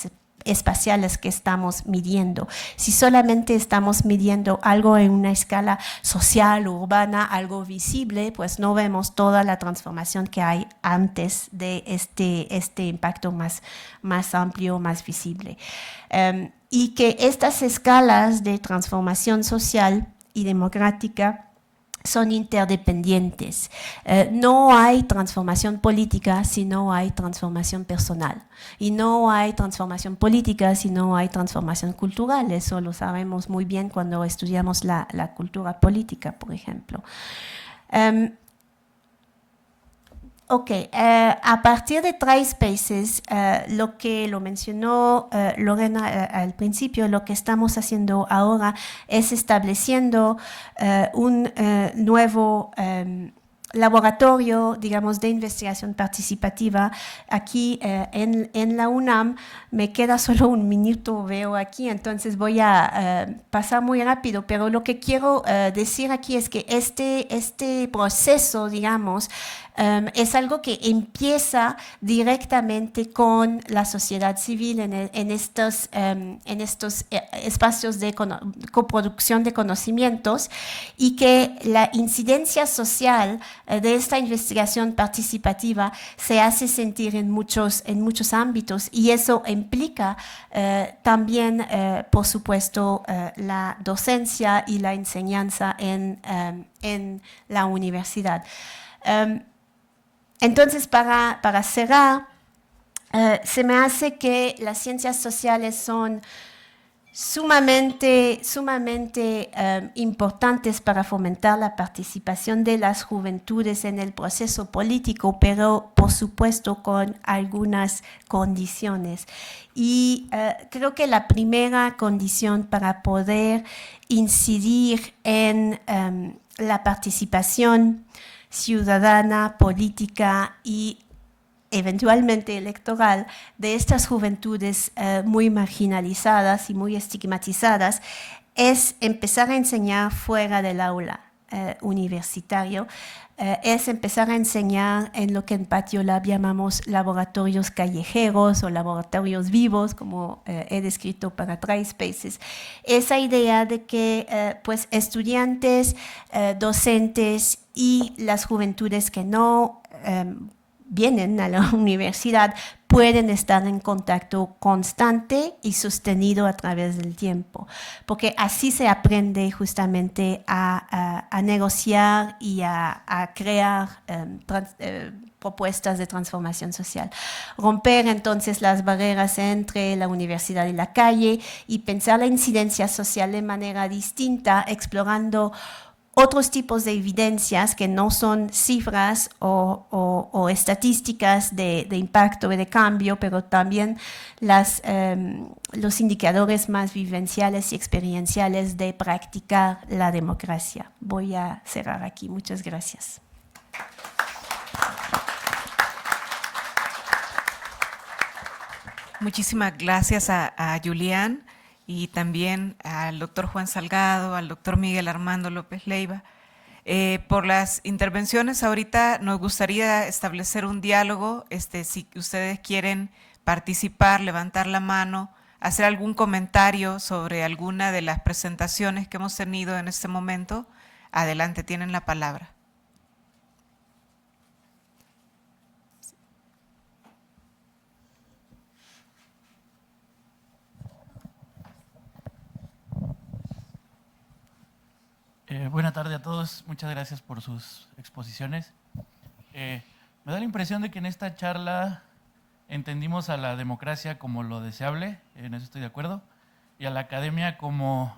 [SPEAKER 4] espaciales que estamos midiendo. Si solamente estamos midiendo algo en una escala social, urbana, algo visible, pues no vemos toda la transformación que hay antes de este impacto más amplio, más visible. Y que estas escalas de transformación social y democrática son interdependientes. No hay transformación política si no hay transformación personal. Y no hay transformación política si no hay transformación cultural. Eso lo sabemos muy bien cuando estudiamos la cultura política, por ejemplo. A partir de TriSpaces, lo que lo mencionó Lorena al principio, lo que estamos haciendo ahora es estableciendo un nuevo laboratorio, digamos, de investigación participativa. Aquí en la UNAM me queda solo un minuto, veo aquí, entonces voy a pasar muy rápido, pero lo que quiero decir aquí es que este proceso, digamos, es algo que empieza directamente con la sociedad civil en estos espacios de coproducción de conocimientos, y que la incidencia social de esta investigación participativa se hace sentir en muchos ámbitos, y eso implica también, por supuesto, la docencia y la enseñanza en la universidad. Entonces, para cerrar, se me hace que las ciencias sociales son sumamente importantes para fomentar la participación de las juventudes en el proceso político, pero por supuesto con algunas condiciones. Y creo que la primera condición para poder incidir en la participación ciudadana, política y eventualmente electoral de estas juventudes muy marginalizadas y muy estigmatizadas es empezar a enseñar fuera del aula universitario, es empezar a enseñar en lo que en PatioLab llamamos laboratorios callejeros o laboratorios vivos, como he descrito para TriSpaces. Esa idea de que pues estudiantes, docentes y las juventudes que no vienen a la universidad pueden estar en contacto constante y sostenido a través del tiempo, porque así se aprende justamente a negociar y a crear propuestas de transformación social. Romper entonces las barreras entre la universidad y la calle y pensar la incidencia social de manera distinta, explorando otros tipos de evidencias que no son cifras o estadísticas de impacto y de cambio, pero también los indicadores más vivenciales y experienciales de practicar la democracia. Voy a cerrar aquí. Muchas gracias.
[SPEAKER 1] Muchísimas gracias a Julián y también al doctor Juan Salgado, al doctor Miguel Armando López Leiva, por las intervenciones. Ahorita nos gustaría establecer un diálogo, si ustedes quieren participar, levantar la mano, hacer algún comentario sobre alguna de las presentaciones que hemos tenido en este momento. Adelante, tienen la palabra.
[SPEAKER 5] Buena tarde a todos, muchas gracias por sus exposiciones. Me da la impresión de que en esta charla entendimos a la democracia como lo deseable, en eso estoy de acuerdo, y a la academia como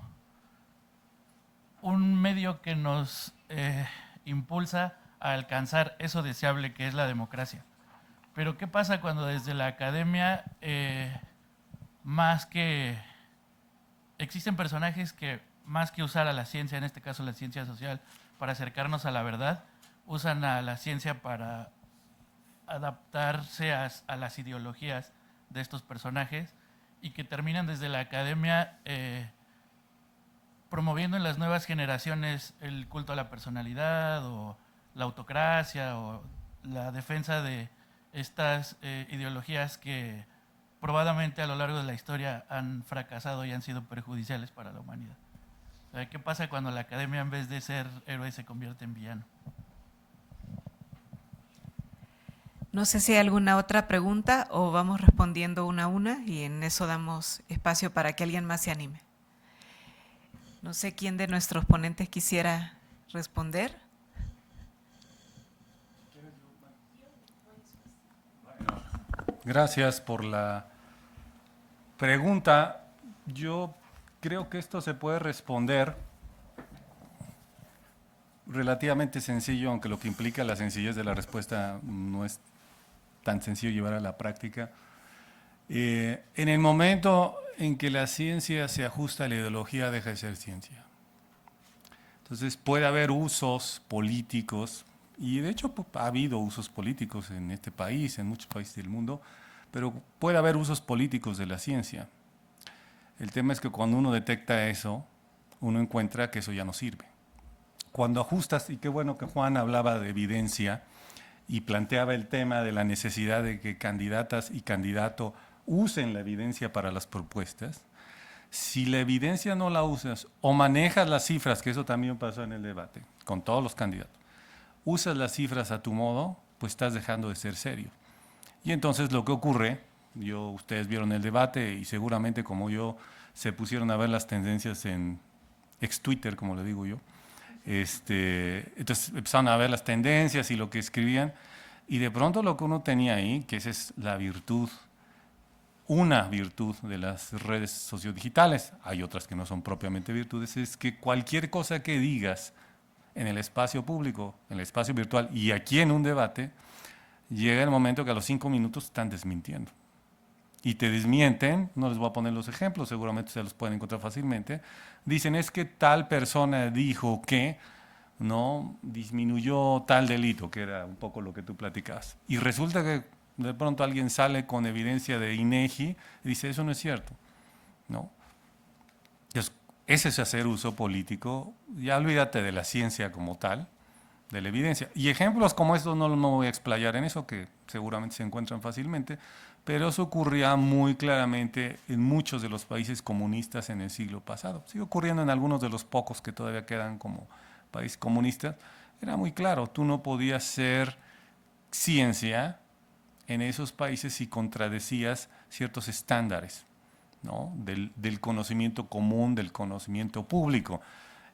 [SPEAKER 5] un medio que nos impulsa a alcanzar eso deseable que es la democracia. Pero ¿qué pasa cuando desde la academia existen personajes que más que usar a la ciencia, en este caso la ciencia social, para acercarnos a la verdad, usan a la ciencia para adaptarse a las ideologías de estos personajes y que terminan desde la academia promoviendo en las nuevas generaciones el culto a la personalidad o la autocracia o la defensa de estas ideologías que probadamente a lo largo de la historia han fracasado y han sido perjudiciales para la humanidad. ¿Qué pasa cuando la academia en vez de ser héroe se convierte en villano?
[SPEAKER 1] No sé si hay alguna otra pregunta o vamos respondiendo una a una y en eso damos espacio para que alguien más se anime. No sé quién de nuestros ponentes quisiera responder.
[SPEAKER 3] Gracias por la pregunta. Yo creo que esto se puede responder relativamente sencillo, aunque lo que implica la sencillez de la respuesta no es tan sencillo llevar a la práctica. En el momento en que la ciencia se ajusta a la ideología, deja de ser ciencia. Entonces puede haber usos políticos, y de hecho ha habido usos políticos en este país, en muchos países del mundo, pero puede haber usos políticos de la ciencia. El tema es que cuando uno detecta eso, uno encuentra que eso ya no sirve. Cuando ajustas, y qué bueno que Juan hablaba de evidencia y planteaba el tema de la necesidad de que candidatas y candidato usen la evidencia para las propuestas. Si la evidencia no la usas o manejas las cifras, que eso también pasó en el debate con todos los candidatos, usas las cifras a tu modo, pues estás dejando de ser serio. Y entonces lo que ocurre, ustedes vieron el debate y seguramente como yo se pusieron a ver las tendencias en ex-Twitter, como le digo yo. Entonces empezaron a ver las tendencias y lo que escribían y de pronto lo que uno tenía ahí, que esa es la virtud, una virtud de las redes sociodigitales, hay otras que no son propiamente virtudes, es que cualquier cosa que digas en el espacio público, en el espacio virtual y aquí en un debate, llega el momento que a los 5 minutos están desmintiendo. Y te desmienten, no les voy a poner los ejemplos, seguramente se los pueden encontrar fácilmente, dicen es que tal persona dijo que no disminuyó tal delito, que era un poco lo que tú platicabas. Y resulta que De pronto alguien sale con evidencia de INEGI y dice, eso no es cierto, ¿no? Entonces, ese es hacer uso político, ya olvídate de la ciencia como tal, de la evidencia. Y ejemplos como estos no me voy a explayar en eso, que seguramente se encuentran fácilmente, pero eso ocurría muy claramente en muchos de los países comunistas en el siglo pasado. Sigue ocurriendo en algunos de los pocos que todavía quedan como países comunistas. Era muy claro, tú no podías hacer ciencia en esos países si contradecías ciertos estándares, ¿no? del conocimiento común, del conocimiento público.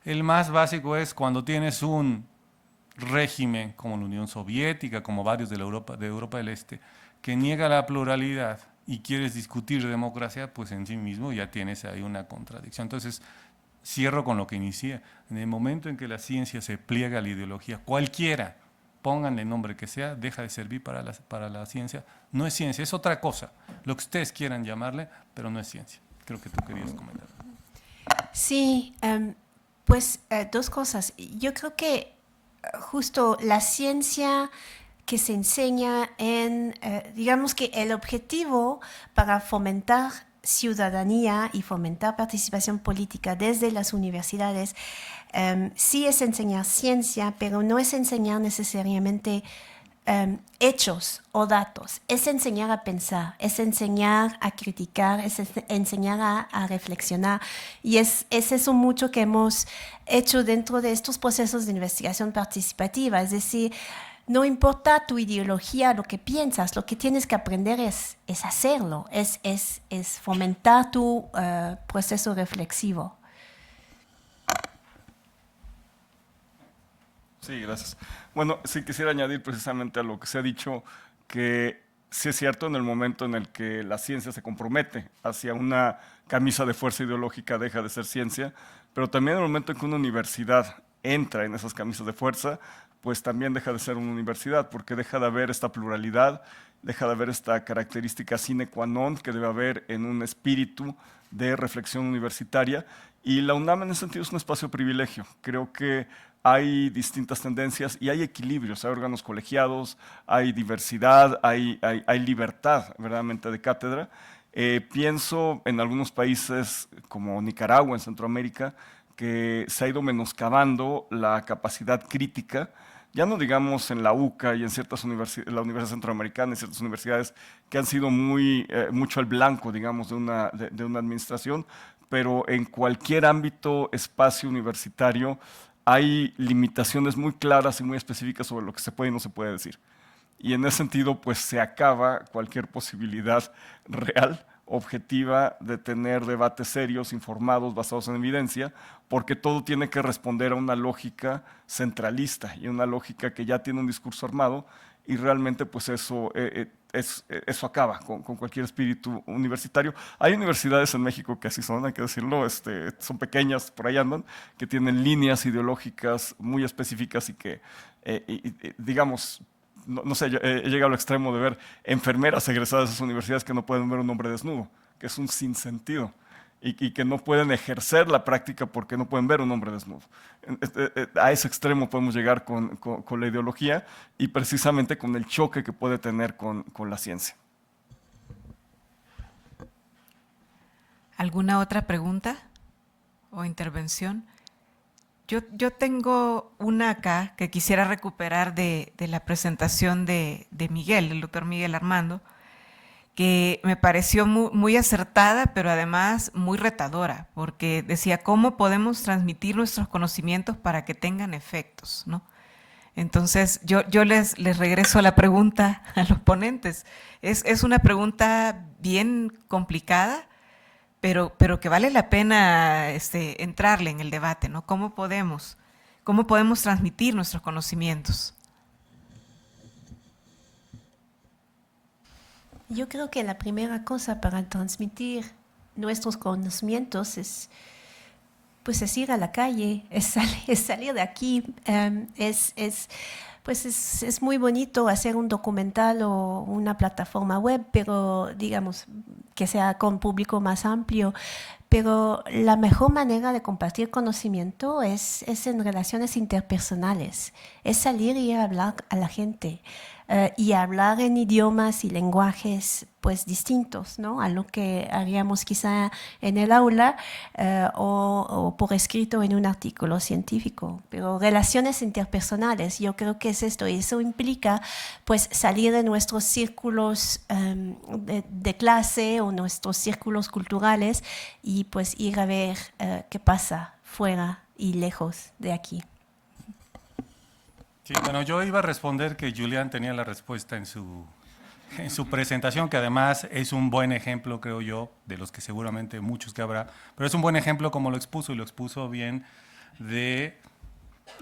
[SPEAKER 3] El más básico es cuando tienes un régimen como la Unión Soviética, como varios de Europa del Este, que niega la pluralidad y quieres discutir democracia, pues en sí mismo ya tienes ahí una contradicción. Entonces, cierro con lo que inicié. En el momento en que la ciencia se pliega a la ideología, cualquiera, pónganle el nombre que sea, deja de servir para la ciencia. No es ciencia, es otra cosa. Lo que ustedes quieran llamarle, pero no es ciencia. Creo que tú querías comentar.
[SPEAKER 4] Sí, pues dos cosas. Yo creo que justo la ciencia que se enseña digamos que el objetivo para fomentar ciudadanía y fomentar participación política desde las universidades, sí es enseñar ciencia, pero no es enseñar necesariamente hechos o datos, es enseñar a pensar, es enseñar a criticar, es enseñar a reflexionar, y es eso mucho que hemos hecho dentro de estos procesos de investigación participativa, es decir, no importa tu ideología, lo que piensas, lo que tienes que aprender es hacerlo, es fomentar tu proceso reflexivo.
[SPEAKER 2] Sí, gracias. Bueno, sí quisiera añadir precisamente a lo que se ha dicho, que sí es cierto, en el momento en el que la ciencia se compromete hacia una camisa de fuerza ideológica deja de ser ciencia, pero también en el momento en que una universidad entra en esas camisas de fuerza, pues también deja de ser una universidad, porque deja de haber esta pluralidad, deja de haber esta característica sine qua non que debe haber en un espíritu de reflexión universitaria, y la UNAM en ese sentido es un espacio de privilegio. Creo que hay distintas tendencias y hay equilibrios, hay órganos colegiados, hay diversidad, hay libertad verdaderamente de cátedra. Pienso en algunos países como Nicaragua, en Centroamérica, que se ha ido menoscabando la capacidad crítica, ya no digamos en la UCA y en ciertas la Universidad Centroamericana y ciertas universidades que han sido mucho el blanco, digamos, de una administración, pero en cualquier ámbito, espacio universitario, hay limitaciones muy claras y muy específicas sobre lo que se puede y no se puede decir. Y en ese sentido, pues se acaba cualquier posibilidad real, objetiva, de tener debates serios, informados, basados en evidencia, porque todo tiene que responder a una lógica centralista y una lógica que ya tiene un discurso armado, y realmente pues eso acaba con cualquier espíritu universitario. Hay universidades en México que así son, hay que decirlo, son pequeñas, por ahí andan, que tienen líneas ideológicas muy específicas y que, digamos, no sé, he llegado al extremo de ver enfermeras egresadas de esas universidades que no pueden ver un hombre desnudo, que es un sinsentido, y que no pueden ejercer la práctica porque no pueden ver un hombre desnudo. A ese extremo podemos llegar con la ideología y precisamente con el choque que puede tener con la ciencia.
[SPEAKER 1] ¿Alguna otra pregunta o intervención? Yo tengo una acá que quisiera recuperar de la presentación de Miguel, del doctor Miguel Armando, que me pareció muy acertada, pero además muy retadora, porque decía, ¿cómo podemos transmitir nuestros conocimientos para que tengan efectos, ¿no? Entonces, yo les regreso a la pregunta a los ponentes. Es una pregunta bien complicada, pero que vale la pena entrarle en el debate, ¿no? ¿Cómo podemos transmitir nuestros conocimientos?
[SPEAKER 4] Yo creo que la primera cosa para transmitir nuestros conocimientos es ir a la calle, es salir de aquí, es muy bonito hacer un documental o una plataforma web, pero digamos que sea con público más amplio, pero la mejor manera de compartir conocimiento es en relaciones interpersonales, es salir y hablar a la gente y hablar en idiomas y lenguajes pues distintos, ¿no? A lo que haríamos quizá en el aula o por escrito en un artículo científico. Pero relaciones interpersonales, yo creo que es esto, y eso implica pues salir de nuestros círculos de clase o nuestros círculos culturales y pues ir a ver qué pasa fuera y lejos de aquí.
[SPEAKER 3] Sí, bueno, yo iba a responder que Julián tenía la respuesta en su presentación, que además es un buen ejemplo, creo yo, de los que seguramente muchos que habrá, pero es un buen ejemplo como lo expuso, y lo expuso bien, de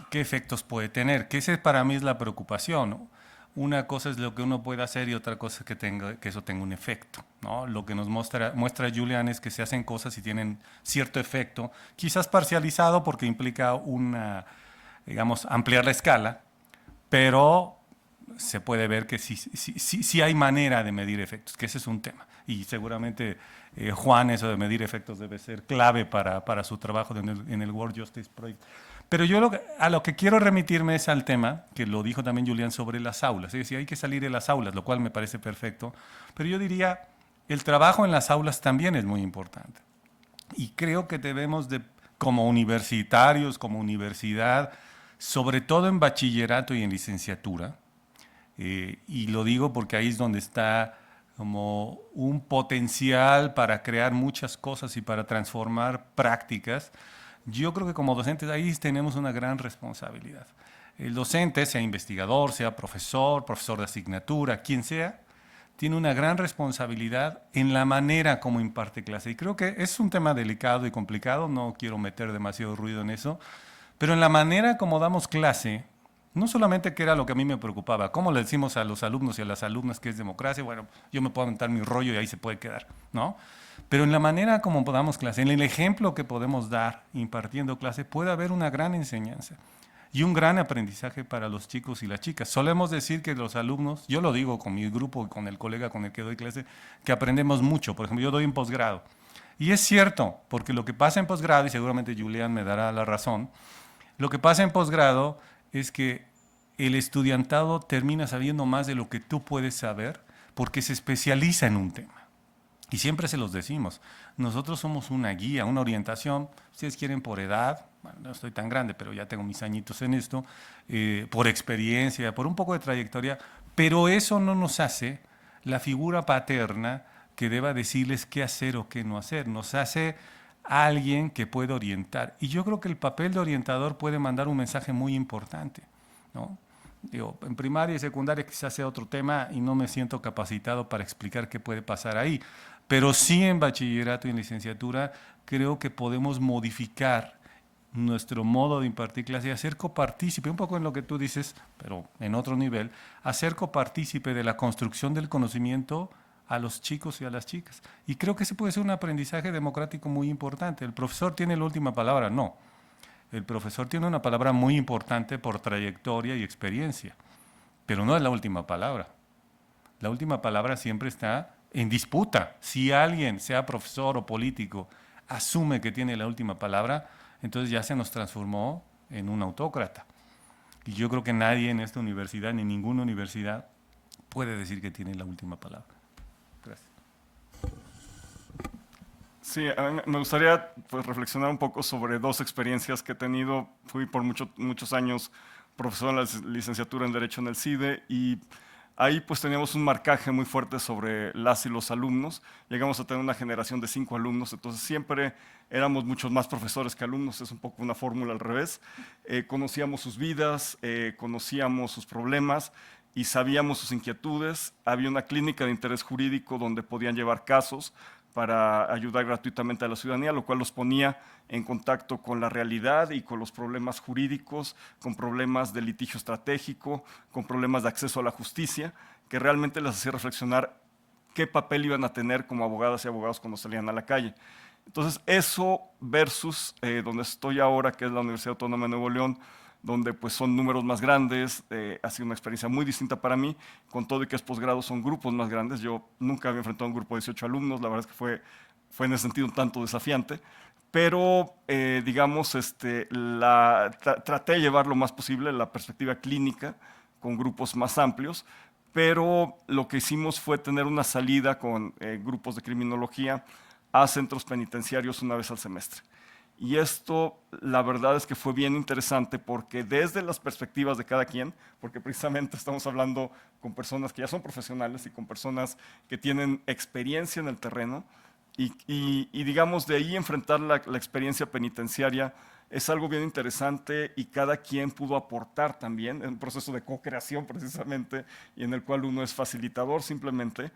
[SPEAKER 3] qué efectos puede tener, que ese para mí es la preocupación, ¿no? Una cosa es lo que uno puede hacer y otra cosa es que eso tenga un efecto, ¿no? Lo que nos muestra Julián es que se hacen cosas y tienen cierto efecto, quizás parcializado porque implica digamos, ampliar la escala, pero se puede ver que sí hay manera de medir efectos, que ese es un tema. Y seguramente, Juan, eso de medir efectos debe ser clave para su trabajo en el World Justice Project. Pero yo a lo que quiero remitirme es al tema, que lo dijo también Julián, sobre las aulas. Es decir, hay que salir de las aulas, lo cual me parece perfecto. Pero yo diría, el trabajo en las aulas también es muy importante. Y creo que debemos como universitarios, como universidad, sobre todo en bachillerato y en licenciatura, y lo digo porque ahí es donde está como un potencial para crear muchas cosas y para transformar prácticas. Yo creo que como docentes ahí tenemos una gran responsabilidad. El docente, sea investigador, sea profesor de asignatura, quien sea, tiene una gran responsabilidad en la manera como imparte clase. Y creo que es un tema delicado y complicado, no quiero meter demasiado ruido en eso, pero en la manera como damos clase, no solamente que era lo que a mí me preocupaba, cómo le decimos a los alumnos y a las alumnas que es democracia, bueno, yo me puedo aventar mi rollo y ahí se puede quedar, ¿no? Pero en la manera como damos clase, en el ejemplo que podemos dar impartiendo clase, puede haber una gran enseñanza y un gran aprendizaje para los chicos y las chicas. Solemos decir que los alumnos, yo lo digo con mi grupo y con el colega con el que doy clase, que aprendemos mucho. Por ejemplo, yo doy en posgrado. Y es cierto, porque lo que pasa en posgrado, y seguramente Julián me dará la razón, lo que pasa en posgrado es que el estudiantado termina sabiendo más de lo que tú puedes saber porque se especializa en un tema. Y siempre se los decimos, nosotros somos una guía, una orientación, ustedes quieren por edad, bueno, no estoy tan grande, pero ya tengo mis añitos en esto, por experiencia, por un poco de trayectoria, pero eso no nos hace la figura paterna que deba decirles qué hacer o qué no hacer, nos hace alguien que puede orientar. Y yo creo que el papel de orientador puede mandar un mensaje muy importante, ¿no? Digo, en primaria y secundaria quizás sea otro tema y no me siento capacitado para explicar qué puede pasar ahí, pero sí en bachillerato y en licenciatura creo que podemos modificar nuestro modo de impartir clase y hacer copartícipe, un poco en lo que tú dices, pero en otro nivel, hacer copartícipe de la construcción del conocimiento a los chicos y a las chicas. Y creo que ese puede ser un aprendizaje democrático muy importante. ¿El profesor tiene la última palabra? No. El profesor tiene una palabra muy importante por trayectoria y experiencia, pero no es la última palabra. La última palabra siempre está en disputa. Si alguien, sea profesor o político, asume que tiene la última palabra, entonces ya se nos transformó en un autócrata. Y yo creo que nadie en esta universidad, ni ninguna universidad, puede decir que tiene la última palabra. Gracias.
[SPEAKER 2] Sí, a mí me gustaría pues, reflexionar un poco sobre dos experiencias que he tenido. Fui por muchos años profesor en la licenciatura en Derecho en el CIDE y ahí pues teníamos un marcaje muy fuerte sobre las y los alumnos. Llegamos a tener una generación de 5 alumnos, entonces siempre éramos muchos más profesores que alumnos, es un poco una fórmula al revés. Conocíamos sus vidas, conocíamos sus problemas y sabíamos sus inquietudes. Había una clínica de interés jurídico donde podían llevar casos para ayudar gratuitamente a la ciudadanía, lo cual los ponía en contacto con la realidad y con los problemas jurídicos, con problemas de litigio estratégico, con problemas de acceso a la justicia, que realmente les hacía reflexionar qué papel iban a tener como abogadas y abogados cuando salían a la calle. Entonces, eso versus donde estoy ahora, que es la Universidad Autónoma de Nuevo León, donde pues son números más grandes, ha sido una experiencia muy distinta para mí, con todo y que es posgrado son grupos más grandes. Yo nunca había enfrentado a un grupo de 18 alumnos, la verdad es que fue fue en ese sentido un tanto desafiante, pero digamos, traté de llevar lo más posible la perspectiva clínica con grupos más amplios, pero lo que hicimos fue tener una salida con grupos de criminología a centros penitenciarios una vez al semestre. Y esto, la verdad es que fue bien interesante porque desde las perspectivas de cada quien, porque precisamente estamos hablando con personas que ya son profesionales y con personas que tienen experiencia en el terreno, y digamos, de ahí enfrentar la experiencia penitenciaria es algo bien interesante y cada quien pudo aportar también en un proceso de co-creación precisamente y en el cual uno es facilitador simplemente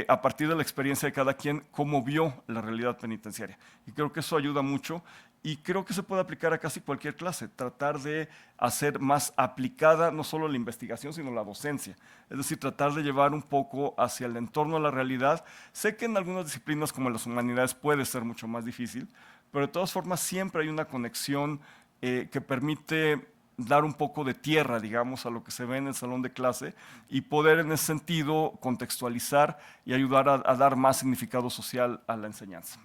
[SPEAKER 2] a partir de la experiencia de cada quien, cómo vio la realidad penitenciaria. Y creo que eso ayuda mucho y creo que se puede aplicar a casi cualquier clase, tratar de hacer más aplicada no solo la investigación, sino la docencia. Es decir, tratar de llevar un poco hacia el entorno de la realidad. Sé que en algunas disciplinas como las humanidades puede ser mucho más difícil, pero de todas formas siempre hay una conexión que permite dar un poco de tierra, digamos, a lo que se ve en el salón de clase y poder en ese sentido contextualizar y ayudar a dar más significado social a la enseñanza.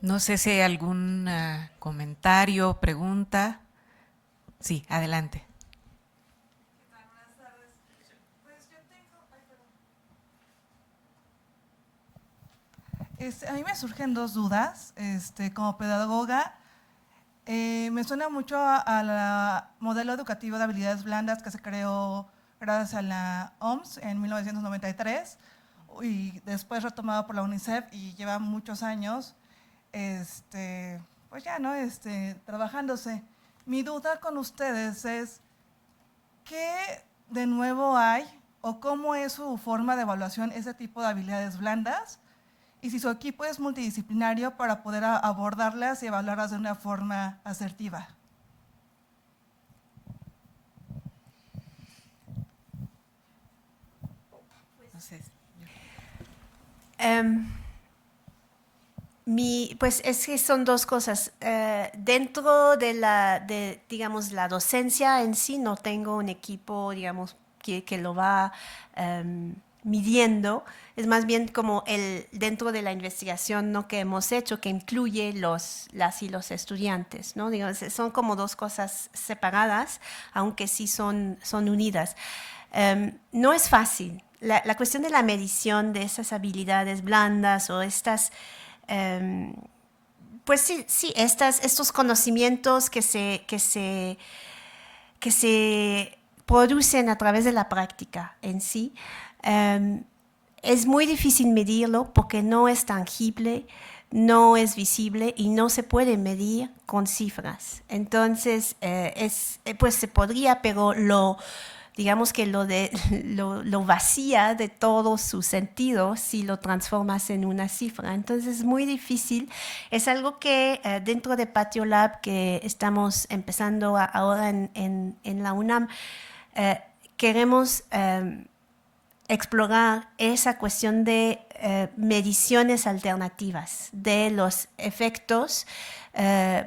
[SPEAKER 1] No sé si hay algún comentario, pregunta. Sí, adelante.
[SPEAKER 6] A mí me surgen dos dudas. Como pedagoga, me suena mucho a la modelo educativo de habilidades blandas que se creó gracias a la OMS en 1993 y después retomado por la UNICEF y lleva muchos años, pues ya, ¿no? Trabajándose. Mi duda con ustedes es, ¿qué de nuevo hay o cómo es su forma de evaluación ese tipo de habilidades blandas? Y si su equipo es multidisciplinario para poder abordarlas y evaluarlas de una forma asertiva.
[SPEAKER 1] No sé.
[SPEAKER 4] Pues es que son dos cosas. Dentro de digamos, la docencia en sí, no tengo un equipo, digamos, que lo va midiendo. Es más bien como dentro de la investigación, ¿no?, que hemos hecho, que incluye las y los estudiantes, ¿no? Digamos, son como dos cosas separadas, aunque sí son unidas. No es fácil. La cuestión de la medición de esas habilidades blandas o estas... pues sí, estos conocimientos que se producen a través de la práctica en sí, es muy difícil medirlo porque no es tangible, no es visible y no se puede medir con cifras. Entonces, pues se podría, pero digamos que lo vacía de todo su sentido si lo transformas en una cifra. Entonces es muy difícil. Es algo que dentro de Patio Lab, que estamos empezando ahora en la UNAM, queremos explorar esa cuestión de mediciones alternativas de los efectos,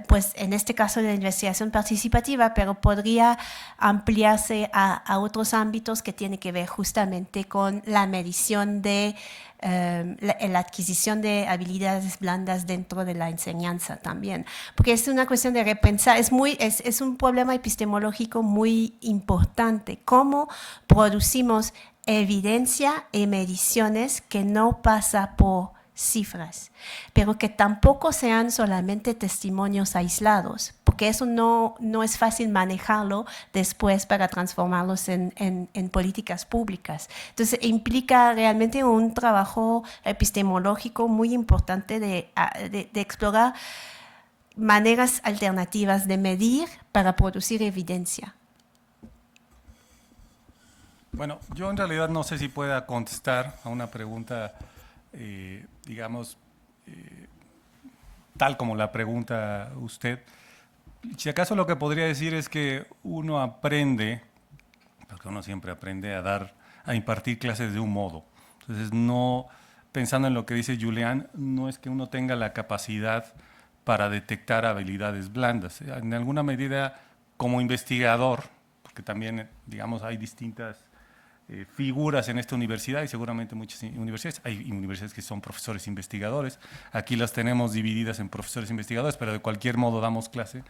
[SPEAKER 4] pues en este caso de la investigación participativa, pero podría ampliarse a otros ámbitos que tienen que ver justamente con la medición de la adquisición de habilidades blandas dentro de la enseñanza también, porque es una cuestión de repensar, es un problema epistemológico muy importante, cómo producimos evidencia y mediciones que no pasa por cifras, pero que tampoco sean solamente testimonios aislados, porque eso no es fácil manejarlo después para transformarlos en políticas públicas. Entonces implica realmente un trabajo epistemológico muy importante de explorar maneras alternativas de medir para producir evidencia.
[SPEAKER 3] Bueno, yo en realidad no sé si pueda contestar a una pregunta, digamos, tal como la pregunta usted. Si acaso lo que podría decir es que uno aprende, porque uno siempre aprende a impartir clases de un modo. Entonces, no, pensando en lo que dice Julián, no es que uno tenga la capacidad para detectar habilidades blandas. En alguna medida, como investigador, porque también, digamos, hay distintas figuras en esta universidad y seguramente muchas universidades. Hay universidades que son profesores investigadores. Aquí las tenemos divididas en profesores investigadores, pero de cualquier modo damos clase.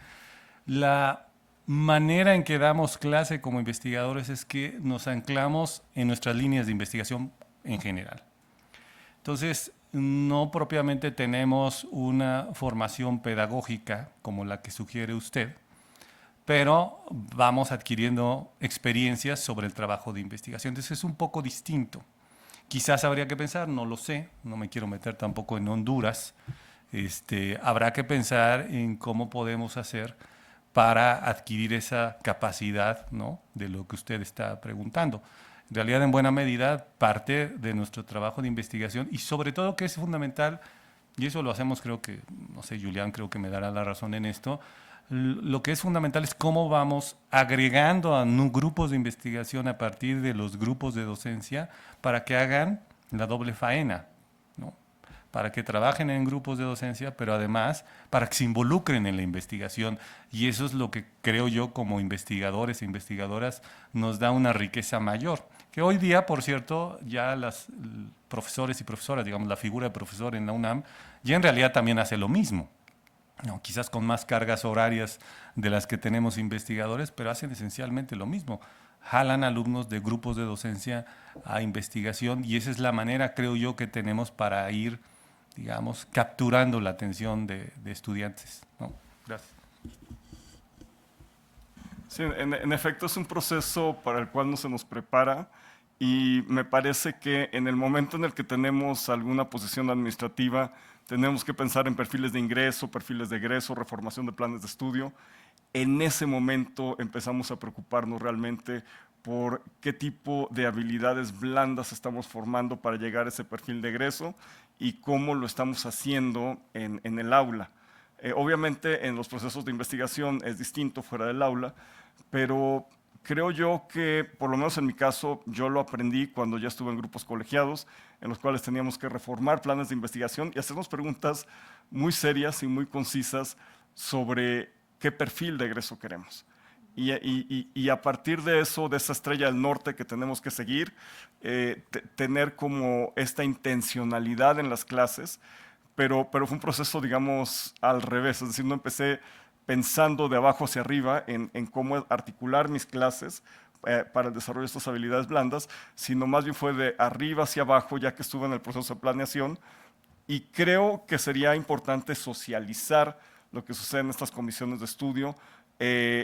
[SPEAKER 3] La manera en que damos clase como investigadores es que nos anclamos en nuestras líneas de investigación en general. Entonces, no propiamente tenemos una formación pedagógica como la que sugiere usted, pero vamos adquiriendo experiencias sobre el trabajo de investigación. Entonces es un poco distinto. Quizás habría que pensar, no lo sé, no me quiero meter tampoco en Honduras, habrá que pensar en cómo podemos hacer para adquirir esa capacidad, ¿no?, de lo que usted está preguntando. En realidad, en buena medida, parte de nuestro trabajo de investigación y sobre todo que es fundamental, y eso lo hacemos, creo que, no sé, Julián creo que me dará la razón en esto, lo que es fundamental es cómo vamos agregando a grupos de investigación a partir de los grupos de docencia para que hagan la doble faena, ¿no?, para que trabajen en grupos de docencia, pero además para que se involucren en la investigación. Y eso es lo que creo yo como investigadores e investigadoras nos da una riqueza mayor. Que hoy día, por cierto, ya los profesores y profesoras, digamos, la figura de profesor en la UNAM, ya en realidad también hace lo mismo. No, quizás con más cargas horarias de las que tenemos investigadores, pero hacen esencialmente lo mismo. Jalan alumnos de grupos de docencia a investigación y esa es la manera, creo yo, que tenemos para ir, digamos, capturando la atención de estudiantes, ¿no? Gracias.
[SPEAKER 2] Sí, en efecto es un proceso para el cual no se nos prepara y me parece que en el momento en el que tenemos alguna posición administrativa tenemos que pensar en perfiles de ingreso, perfiles de egreso, reformación de planes de estudio. En ese momento empezamos a preocuparnos realmente por qué tipo de habilidades blandas estamos formando para llegar a ese perfil de egreso y cómo lo estamos haciendo en el aula. Obviamente en los procesos de investigación es distinto fuera del aula, pero creo yo que, por lo menos en mi caso, yo lo aprendí cuando ya estuve en grupos colegiados, en los cuales teníamos que reformar planes de investigación y hacernos preguntas muy serias y muy concisas sobre qué perfil de egreso queremos. Y a partir de eso, de esa estrella del norte que tenemos que seguir, tener como esta intencionalidad en las clases, pero fue un proceso, digamos, al revés, es decir, no empecé pensando de abajo hacia arriba en cómo articular mis clases para el desarrollo de estas habilidades blandas, sino más bien fue de arriba hacia abajo, ya que estuve en el proceso de planeación, y creo que sería importante socializar lo que sucede en estas comisiones de estudio,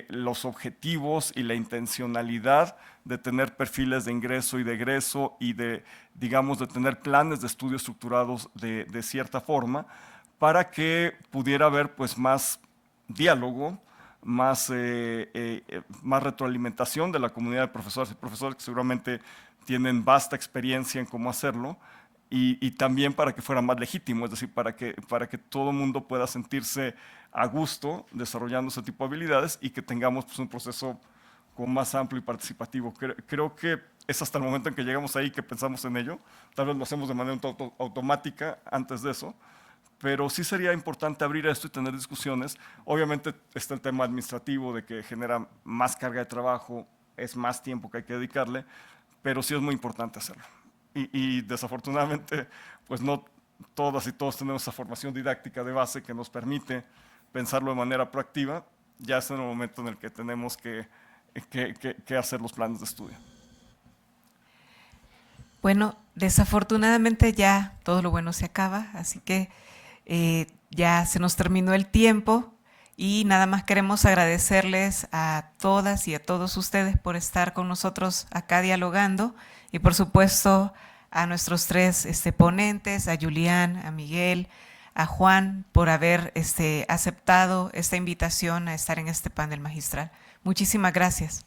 [SPEAKER 2] los objetivos y la intencionalidad de tener perfiles de ingreso y de egreso y de, digamos, de tener planes de estudio estructurados de cierta forma, para que pudiera haber pues más diálogo, más retroalimentación de la comunidad de profesores y profesores que seguramente tienen vasta experiencia en cómo hacerlo y también para que fuera más legítimo, es decir, para que todo el mundo pueda sentirse a gusto desarrollando ese tipo de habilidades y que tengamos pues, un proceso como más amplio y participativo. Creo que es hasta el momento en que llegamos ahí que pensamos en ello, tal vez lo hacemos de manera automática antes de eso, pero sí sería importante abrir esto y tener discusiones. Obviamente está el tema administrativo de que genera más carga de trabajo, es más tiempo que hay que dedicarle, pero sí es muy importante hacerlo. Y desafortunadamente, pues no todas y todos tenemos esa formación didáctica de base que nos permite pensarlo de manera proactiva. Ya es en el momento en el que tenemos que hacer los planes de estudio.
[SPEAKER 1] Bueno, desafortunadamente ya todo lo bueno se acaba, así que ya se nos terminó el tiempo y nada más queremos agradecerles a todas y a todos ustedes por estar con nosotros acá dialogando y por supuesto a nuestros tres ponentes, a Julián, a Miguel, a Juan por haber aceptado esta invitación a estar en este panel magistral. Muchísimas gracias.